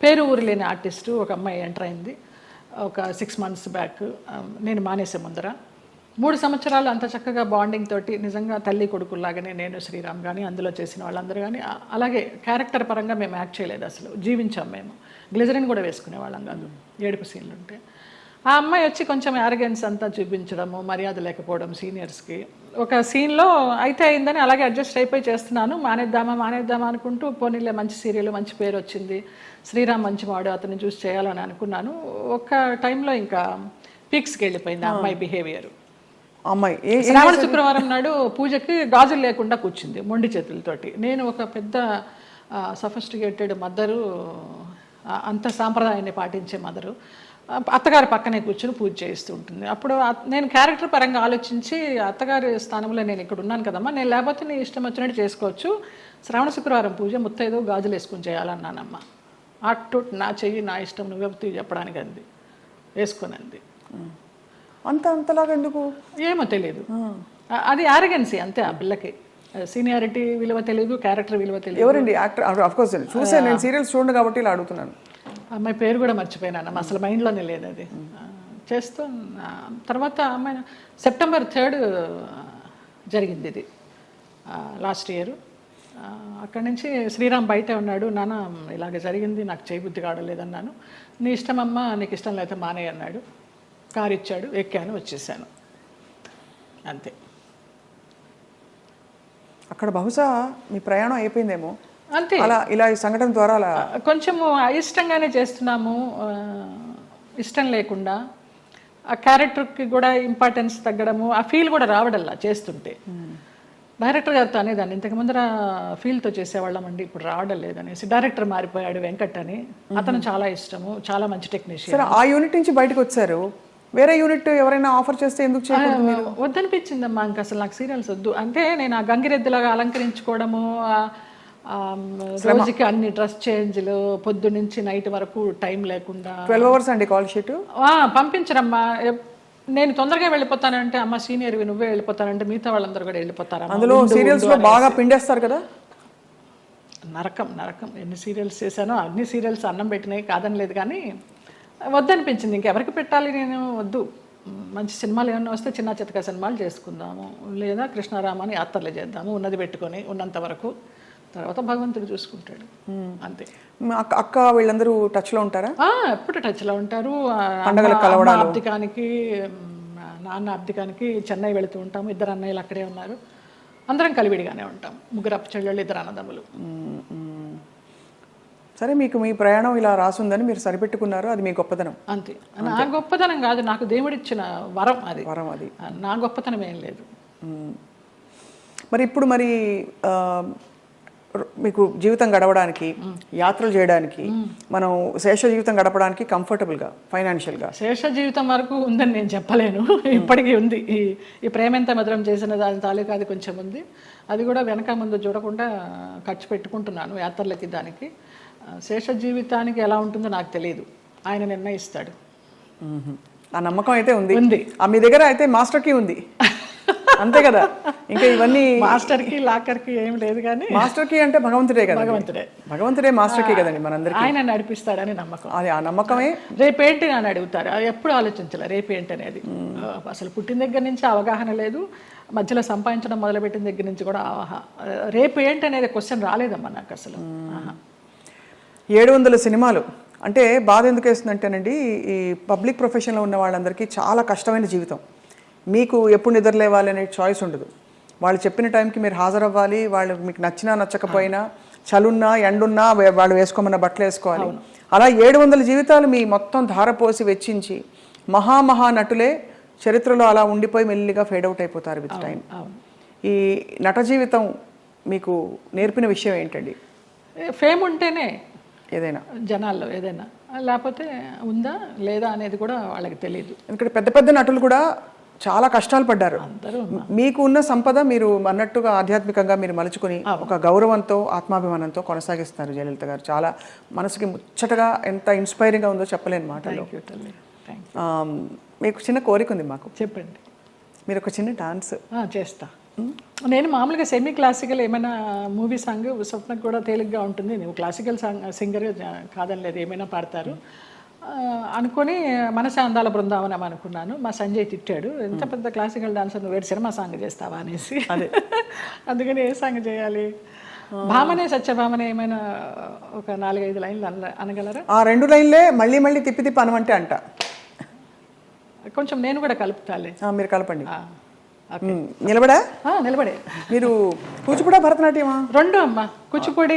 పేరు ఊరు లేని ఆర్టిస్టు ఒక అమ్మాయి ఎంటర్ అయింది ఒక 6 months బ్యాక్. నేను మానేసే ముందర 3 సంవత్సరాలు అంత చక్కగా బాండింగ్ తోటి నిజంగా తల్లి కొడుకుల్లాగానే నేను, శ్రీరామ్ కానీ అందులో చేసిన వాళ్ళందరూ కానీ అలాగే క్యారెక్టర్ పరంగా మేము యాక్ట్ చేయలేదు, అసలు జీవించాం మేము. గ్లిజరిన్ కూడా వేసుకునే వాళ్ళం కాదు ఏడుపు సీన్లు ఉంటే. ఆ అమ్మాయి వచ్చి కొంచెం యారగెన్స్ అంతా చూపించడము, మర్యాద లేకపోవడం సీనియర్స్కి. ఒక సీన్లో అయితే అయిందని అలాగే అడ్జస్ట్ అయిపోయి చేస్తున్నాను. మానేద్దామా అనుకుంటూ పోనీలే మంచి సీరియల్, మంచి పేరు వచ్చింది, శ్రీరామ్ మంచివాడు, అతన్ని చూసి చేయాలని అనుకున్నాను. ఒక టైంలో ఇంకా పీక్స్కి వెళ్ళిపోయింది ఆ అమ్మాయి బిహేవియర్. శ్రావణ శుక్రవారం నాడు పూజకి గాజులు లేకుండా కూర్చుంది మొండి చేతులతోటి. నేను ఒక పెద్ద సఫిస్టికేటెడ్ మదరు, అంత సాంప్రదాయాన్ని పాటించే మదరు, అత్తగారి పక్కనే కూర్చొని పూజ చేస్తూ ఉంటుంది. అప్పుడు నేను క్యారెక్టర్ పరంగా ఆలోచించి అత్తగారి స్థానంలో నేను ఇక్కడ ఉన్నాను కదమ్మా, నేను లేకపోతే నీ ఇష్టం వచ్చినట్టు చేసుకోవచ్చు, శ్రావణ శుక్రవారం పూజ ముత్తైదో గాజులు వేసుకుని చేయాలన్నానమ్మ. అటు నా చెయ్యి నా ఇష్టం, నువ్వే చెప్పడానికి అంది, వేసుకొని అంది. అంతలాగా ఎందుకు ఏమో తెలియదు. అది ఆరగెన్సీ అంతే. ఆ పిల్లకి సీనియారిటీ విలువ తెలియదు, క్యారెక్టర్ విలువ తెలియదు. ఎవరండి యాక్టర్? ఆఫ్ కోర్స్ చూసాను, నేను సీరియల్స్ చూడండి కాబట్టి ఇలా అడుగుతున్నాను. అమ్మాయి పేరు కూడా మర్చిపోయినాను, అసలు మైండ్లోనే లేదు అది. చేస్తూ తర్వాత అమ్మాయి September 3 జరిగింది ఇది, లాస్ట్ ఇయర్. అక్కడి నుంచి శ్రీరామ్ బయటే ఉన్నాడు. నాన్న ఇలాగ జరిగింది, నాకు చేయబుద్ధి కావడలేదన్నాను. నీ ఇష్టం అమ్మ, నీకు ఇష్టం లేకపోతే మానేయి అన్నాడు. కారు ఇచ్చాడు, ఎక్కాను, వచ్చేసాను అంతే. అక్కడ బహుశా మీ ప్రయాణం అయిపోయిందేమో అంతే. అలా ఇలా ఈ సంఘటన ద్వారా అలా కొంచెము అయిష్టంగానే చేస్తున్నాము, ఇష్టం లేకుండా. ఆ క్యారెక్టర్కి కూడా ఇంపార్టెన్స్ తగ్గడము, ఆ ఫీల్ కూడా రావడల్లా చేస్తుంటే. డైరెక్టర్ గారితో అనేదాన్ని, ఇంతకుముందర ఫీల్తో చేసేవాళ్ళమండి, ఇప్పుడు రావడం లేదనేసి. డైరెక్టర్ మారిపోయాడు, వెంకట్ అని, అతను చాలా ఇష్టము, చాలా మంచి టెక్నీషియన్. సరే, ఆ యూనిట్ నుంచి బయటకు వచ్చారు, వేరే యూనిట్ ఎవరైనా ఆఫర్ చేస్తే ఎందుకు చేయకూడదు? వద్దనిపించిందమ్మా, ఇంకా అసలు నాకు సీరియల్స్ వద్దు. అంటే నేను ఆ గంగిరెద్దులాగా అలంకరించుకోవడము, రోజుకి అన్ని డ్రెస్ చేంజ్లు, పొద్దు నుంచి నైట్ వరకు టైం లేకుండా. 12 hours అండి కాల్ షీట్. పంపించరమ్మా. నేను తొందరగా వెళ్ళిపోతానంటే, అమ్మ సీనియర్వి నువ్వే వెళ్ళిపోతానంటే మిగతా వాళ్ళందరూ కూడా వెళ్ళిపోతారు. అందులో సీరియల్స్ లో బాగా పిండేస్తారు కదా. నరకం. ఎన్ని సీరియల్స్ చేశానో అన్ని సీరియల్స్ అన్నం పెట్టినాయి, కాదని లేదు. కానీ వద్దనిపించింది, ఇంకెవరికి పెట్టాలి, నేను వద్దు. మంచి సినిమాలు ఏమన్నా వస్తే చిన్న చితక సినిమాలు చేసుకుందాము, లేదా కృష్ణారామాని యాత్రలు చేద్దాము, ఉన్నది పెట్టుకొని ఉన్నంత వరకు. తర్వాత భగవంతుడు చూసుకుంటాడు అంతే. అక్క వీళ్ళందరూ టచ్లో ఉంటారా? ఎప్పుడు టచ్లో ఉంటారు. అబ్దికానికి, నాన్న అబ్దికానికి చెన్నై వెళుతూ ఉంటాము. 2 అన్నయ్యలు అక్కడే ఉన్నారు. అందరం కలివిడిగానే ఉంటాం. 3 అప్పచెల్లెళ్ళు, 2 అన్నదమ్ములు. సరే, మీకు మీ ప్రయాణం ఇలా రాసుందని మీరు సరిపెట్టుకున్నారు, అది మీ గొప్పతనం అంతే. నా గొప్పతనం కాదు, నాకు దేవుడిచ్చిన వరం అది. నా గొప్పతనం ఏం లేదు. మరి ఇప్పుడు మీకు జీవితం గడవడానికి, యాత్రలు చేయడానికి, మనం శేష జీవితం గడపడానికి కంఫర్టబుల్గా ఫైనాన్షియల్గా? శేష జీవితం వరకు ఉందని నేను చెప్పలేను, ఇప్పటికీ ఉంది. ఈ ప్రేమెంత మధురం చేసిన దాని తాలూకా అది కొంచెం ఉంది. అది కూడా వెనక ముందు చూడకుండా ఖర్చు పెట్టుకుంటున్నాను యాత్రలకి, దానికి. శేష జీవితానికి ఎలా ఉంటుందో నాకు తెలియదు, ఆయన నిర్ణయిస్తాడు. ఆ నమ్మకం అయితే ఉంది. మీ దగ్గర అయితే మాస్టర్ కీ ఉంది అంతే కదా? ఇంకా ఇవన్నీ మాస్టర్ కి లాకర్ కి ఏం లేదు, కానీ మాస్టర్ కీ అంటే భగవంతుడే కదా, భగవంతుడే మాస్టర్ కీ కదండి మనందరికీ. ఆయన నడిపిస్తాడని నమ్మకం. అది ఆ నమ్మకమే. రేపేంటి అని అడుగుతారు, అది ఎప్పుడు ఆలోచించాలి రేపేంటి అనేది. అసలు పుట్టిన దగ్గర నుంచి అవగాహన లేదు, మధ్యలో సంపాదించడం మొదలుపెట్టిన దగ్గర నుంచి కూడా రేపు ఏంటి అనేది క్వశ్చన్ రాలేదమ్మా నాకు అసలు. 700 సినిమాలు అంటే బాధ ఎందుకు వేస్తుందంటేనండి, ఈ పబ్లిక్ ప్రొఫెషన్లో ఉన్న వాళ్ళందరికీ చాలా కష్టమైన జీవితం. మీకు ఎప్పుడు నిద్రలేవాలి అనే చాయిస్ ఉండదు. వాళ్ళు చెప్పిన టైంకి మీరు హాజరవ్వాలి, వాళ్ళు మీకు నచ్చినా నచ్చకపోయినా, చలున్నా ఎండున్నా వాళ్ళు వేసుకోమన్న బట్టలు వేసుకోవాలి. అలా 700 జీవితాలు మీ మొత్తం ధారపోసి వెచ్చించి మహా నటులే చరిత్రలో అలా ఉండిపోయి మెల్లిగా ఫేడ్ అవుట్ అయిపోతారు విత్ టైం. ఈ నట జీవితం మీకు నేర్పిన విషయం ఏంటండి? ఫేమ్ ఉంటేనే ఏదైనా జనాల్లో ఏదైనా, లేకపోతే ఉందా లేదా అనేది కూడా వాళ్ళకి తెలియదు. ఎందుకంటే పెద్ద పెద్ద నటులు కూడా చాలా కష్టాలు పడ్డారు. మీకు ఉన్న సంపద మీరు అన్నట్టుగా ఆధ్యాత్మికంగా మీరు మలుచుకుని ఒక గౌరవంతో ఆత్మాభిమానంతో కొనసాగిస్తున్నారు జయలలిత గారు. చాలా మనసుకి ముచ్చటగా, ఎంత ఇన్స్పైరింగ్గా ఉందో చెప్పలేని మాటలు. మీకు చిన్న కోరిక ఉంది మాకు. చెప్పండి. మీరు ఒక చిన్న డాన్స్ చేస్తా. నేను మామూలుగా సెమీ క్లాసికల్ ఏమైనా మూవీ సాంగ్ స్వప్నకు కూడా తేలిగ్గా ఉంటుంది. నువ్వు క్లాసికల్ సింగర్ కాదని లేదు, ఏమైనా పాడతారు అనుకొని మనసే అందాల బృందావనం అనుకున్నాను. మా సంజయ్ తిట్టాడు, ఎంత పెద్ద క్లాసికల్ డాన్సర్ నువ్వు వేరే సినిమా సాంగ్ చేస్తావా అనేసి. అందుకని ఏ సాంగ్ చేయాలి? భామనే సత్యభామనే ఏమైనా ఒక 4-5 లైన్లు అనగలరా? ఆ 2 లైన్లే మళ్ళీ మళ్ళీ తిప్పి అనమంటే అంట. కొంచెం నేను కూడా కలుపుతాలే. మీరు కలపండి. నిలబడే మీరు కూచిపూడా భరతనాట్యమా? 2 అమ్మ. కూచిపూడి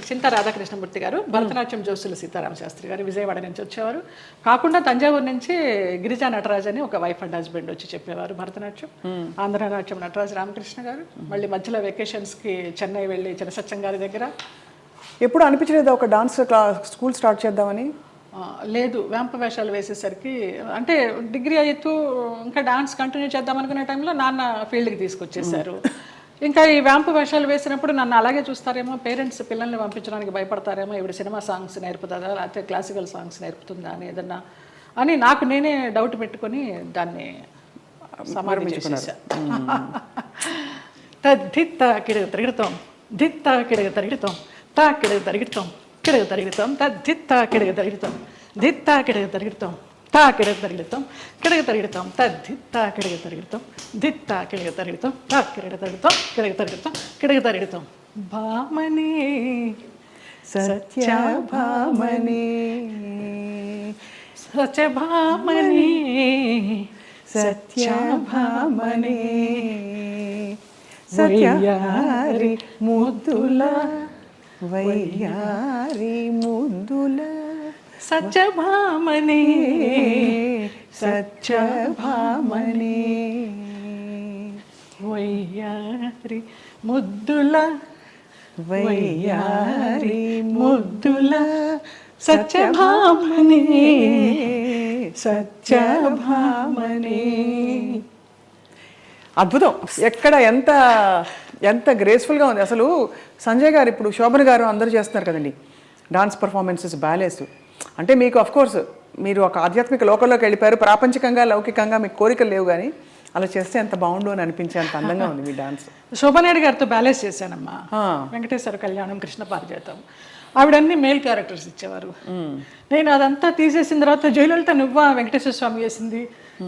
చింతా రాధాకృష్ణమూర్తి గారు, భరతనాట్యం జోసుల సీతారామ శాస్త్రి గారు విజయవాడ నుంచి వచ్చేవారు. కాకుండా తంజావూరు నుంచి గిరిజా నటరాజ్ అని ఒక వైఫ్ అండ్ హస్బెండ్ వచ్చి చెప్పేవారు భరతనాట్యం. ఆంధ్రనాట్యం నటరాజ్ రామకృష్ణ గారు. మళ్ళీ మధ్యలో వెకేషన్స్కి చెన్నై వెళ్ళి చినసత్యం గారి దగ్గర. ఎప్పుడు అనిపించలేదు ఒక డాన్స్ స్కూల్ స్టార్ట్ చేద్దామని? లేదు, వేంప వేషాలు వేసేసరికి, అంటే డిగ్రీ అవుతూ ఇంకా డాన్స్ కంటిన్యూ చేద్దాం అనుకునే టైంలో నాన్న ఫీల్డ్కి తీసుకొచ్చేసారు. ఇంకా ఈ వేంప వేషాలు వేసినప్పుడు నన్ను అలాగే చూస్తారేమో, పేరెంట్స్ పిల్లల్ని పంపించడానికి భయపడతారేమో, ఇప్పుడు సినిమా సాంగ్స్ నేర్పుతుందా లేకపోతే క్లాసికల్ సాంగ్స్ నేర్పుతుందా అని ఏదన్నా అని నాకు నేనే డౌట్ పెట్టుకొని దాన్ని సమారంభించేసా. దిత్త కిడగ తిరగతాం, దిత్త కిడగ తిరగతాం, తా కిడగ తిరగతాం, కిడగ తిరుగుతాం, తద్దిత్త కిడగ తిరుగుతాం, దిత్త కిడగ తిరుగుతాం, తా కిడగ తిరుగుతాం, కిడగ తిరుగుతాం, తద్దిత్త కిడగ తిరుగుతాం, దిత్త కిడగ తిరుగుతాం, తా కిడగ తిరుగుతాం, కిడగ తిరుగుతాం, కిడగ తిరుగుతాం. భామనే సత్యభామనే, సత్యభామనే, సత్యభామనే, సత్యారి ముద్దుల వయ్యారి ముద్దుల సత్యభామనే, సత్యభామనే, వయ్యారి ముద్దుల వయ్యారి ముద్దుల సత్యభామనే, సత్యభామనే. అద్భుతం. ఎక్కడ ఎంత ఎంత గ్రేస్ఫుల్గా ఉంది అసలు. సంజయ్ గారు, ఇప్పుడు శోభన్ గారు అందరూ చేస్తున్నారు కదండి డాన్స్ పర్ఫార్మెన్సెస్, బ్యాలేస్. అంటే మీకు అఫ్కోర్స్ మీరు ఒక ఆధ్యాత్మిక లోకంలోకి వెళ్ళిపోయారు, ప్రాపంచికంగా లౌకికంగా మీకు కోరికలు లేవు, కానీ అలా చేస్తే ఎంత బాగుండు అని అనిపించే అంత అందంగా ఉంది మీ డాన్స్. శోభనాయుడు గారితో బ్యాలెన్స్ చేశానమ్మా. వెంకటేశ్వర కళ్యాణం, కృష్ణ పారిజాతం, ఆవిడన్నీ మేల్ క్యారెక్టర్స్ ఇచ్చేవారు. నేను అదంతా తీసేసిన తర్వాత జయలలిత నువ్వా వెంకటేశ్వర స్వామి వేసింది,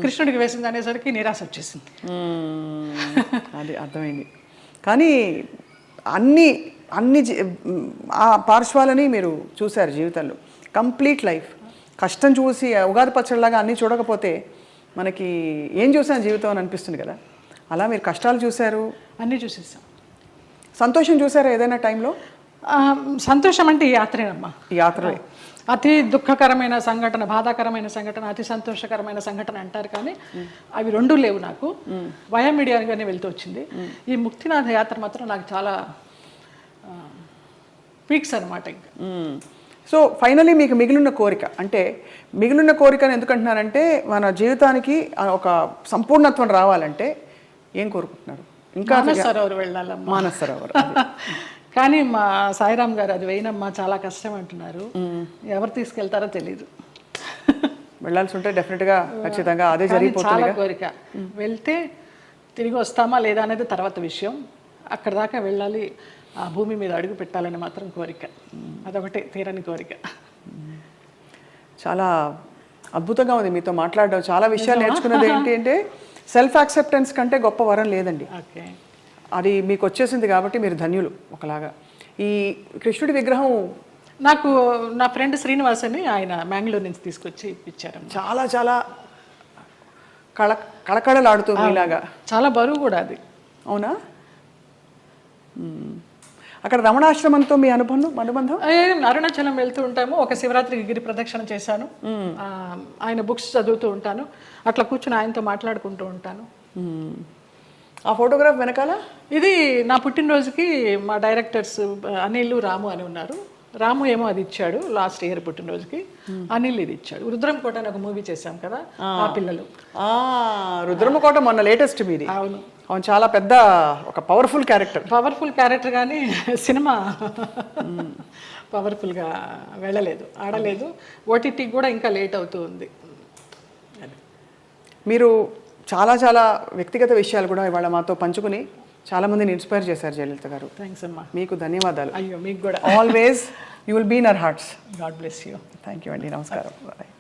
కృష్ణుడికి వేసింది అనేసరికి నిరాశ వచ్చేసింది. అది అర్థమైంది. కానీ అన్ని అన్ని ఆ పార్శ్వాలని మీరు చూశారు జీవితంలో. కంప్లీట్ లైఫ్ కష్టం చూసి ఉగాది పచ్చడిలాగా అన్నీ చూడకపోతే మనకి ఏం చూసాను జీవితం అని అనిపిస్తుంది కదా. అలా మీరు కష్టాలు చూశారు, అన్నీ చూసేసాం. సంతోషం చూసారా ఏదైనా టైంలో? సంతోషం అంటే ఈ యాత్రేనమ్మా. ఈ యాత్రలే అతి దుఃఖకరమైన సంఘటన, బాధాకరమైన సంఘటన, అతి సంతోషకరమైన సంఘటన అంటారు, కానీ అవి 2 లేవు నాకు. వయా మీడియాగానే వెళ్తూ వచ్చింది. ఈ ముక్తినాథ యాత్ర మాత్రం నాకు చాలా పీక్స్ అనమాట ఇంకా. సో ఫైనలీ మీకు మిగిలిన కోరిక అంటే మిగిలిన కోరికను ఎందుకంటున్నారంటే మన జీవితానికి ఒక సంపూర్ణత్వం రావాలంటే ఏం కోరుకుంటున్నారు? ఇంకా మానస్ సరోవర్ వెళ్ళాలమ్మా. మానస్ సరోవర్. కానీ మా సాయిరామ్ గారు అది వేయనమ్మా చాలా కష్టం అంటున్నారు. ఎవరు తీసుకెళ్తారో తెలీదు. వెళ్ళాల్సి ఉంటే డెఫినెట్గా ఖచ్చితంగా అదే చాలా జరిగిపోతుంది. కోరిక. వెళ్తే తిరిగి వస్తామా లేదా అనేది తర్వాత విషయం. అక్కడ దాకా వెళ్ళాలి, ఆ భూమి మీద అడుగు పెట్టాలని మాత్రం కోరిక. అదొకటే తీరని కోరిక. చాలా అద్భుతంగా ఉంది మీతో మాట్లాడడం. చాలా విషయాలు నేర్చుకున్నది ఏంటి అంటే సెల్ఫ్ యాక్సెప్టెన్స్ కంటే గొప్ప వరం లేదండి. ఓకే, అది మీకు వచ్చేసింది కాబట్టి మీరు ధన్యులు ఒకలాగా. ఈ కృష్ణుడి విగ్రహం నాకు నా ఫ్రెండ్ శ్రీనివాస్ అని ఆయన మ్యాంగ్లూర్ నుంచి తీసుకొచ్చి ఇప్పించారు. చాలా చాలా కళకళలాడుతుంది ఇలాగా. చాలా బరువు కూడా అది. అవునా? అక్కడ రమణాశ్రమంతో మీ అనుబంధం? అరుణాచలం వెళ్తూ ఉంటాము. ఒక శివరాత్రికి గిరి ప్రదక్షిణ చేశాను. ఆయన బుక్స్ చదువుతూ ఉంటాను. అట్లా కూర్చుని ఆయనతో మాట్లాడుకుంటూ ఉంటాను. ఆ ఫోటోగ్రాఫ్ వెనకాల ఇది నా పుట్టినరోజుకి మా డైరెక్టర్స్ అనిల్, రాము అని ఉన్నారు. రాము ఏమో అది ఇచ్చాడు లాస్ట్ ఇయర్ పుట్టినరోజుకి. అనిల్ ఇది ఇచ్చాడు. రుద్రంకోట అని ఒక మూవీ చేశాం కదా, ఆ పిల్లలు. రుద్రమకోట మొన్న లేటెస్ట్ మీది. అవును, అవును, చాలా పెద్ద ఒక పవర్ఫుల్ క్యారెక్టర్ కానీ సినిమా పవర్ఫుల్గా వెళ్ళలేదు, ఆడలేదు. ఓటీటీకి కూడా ఇంకా లేట్ అవుతూ ఉంది. మీరు చాలా చాలా వ్యక్తిగత విషయాలు కూడా ఇవాళ మాతో పంచుకుని చాలామందిని ఇన్స్పైర్ చేశారు జయలలిత గారు. థ్యాంక్స్ అమ్మా. మీకు ధన్యవాదాలు. అయ్యో మీకు కూడా. Always you will be in our hearts. God bless you. Thank you అండి. నమస్కారం. రైట్.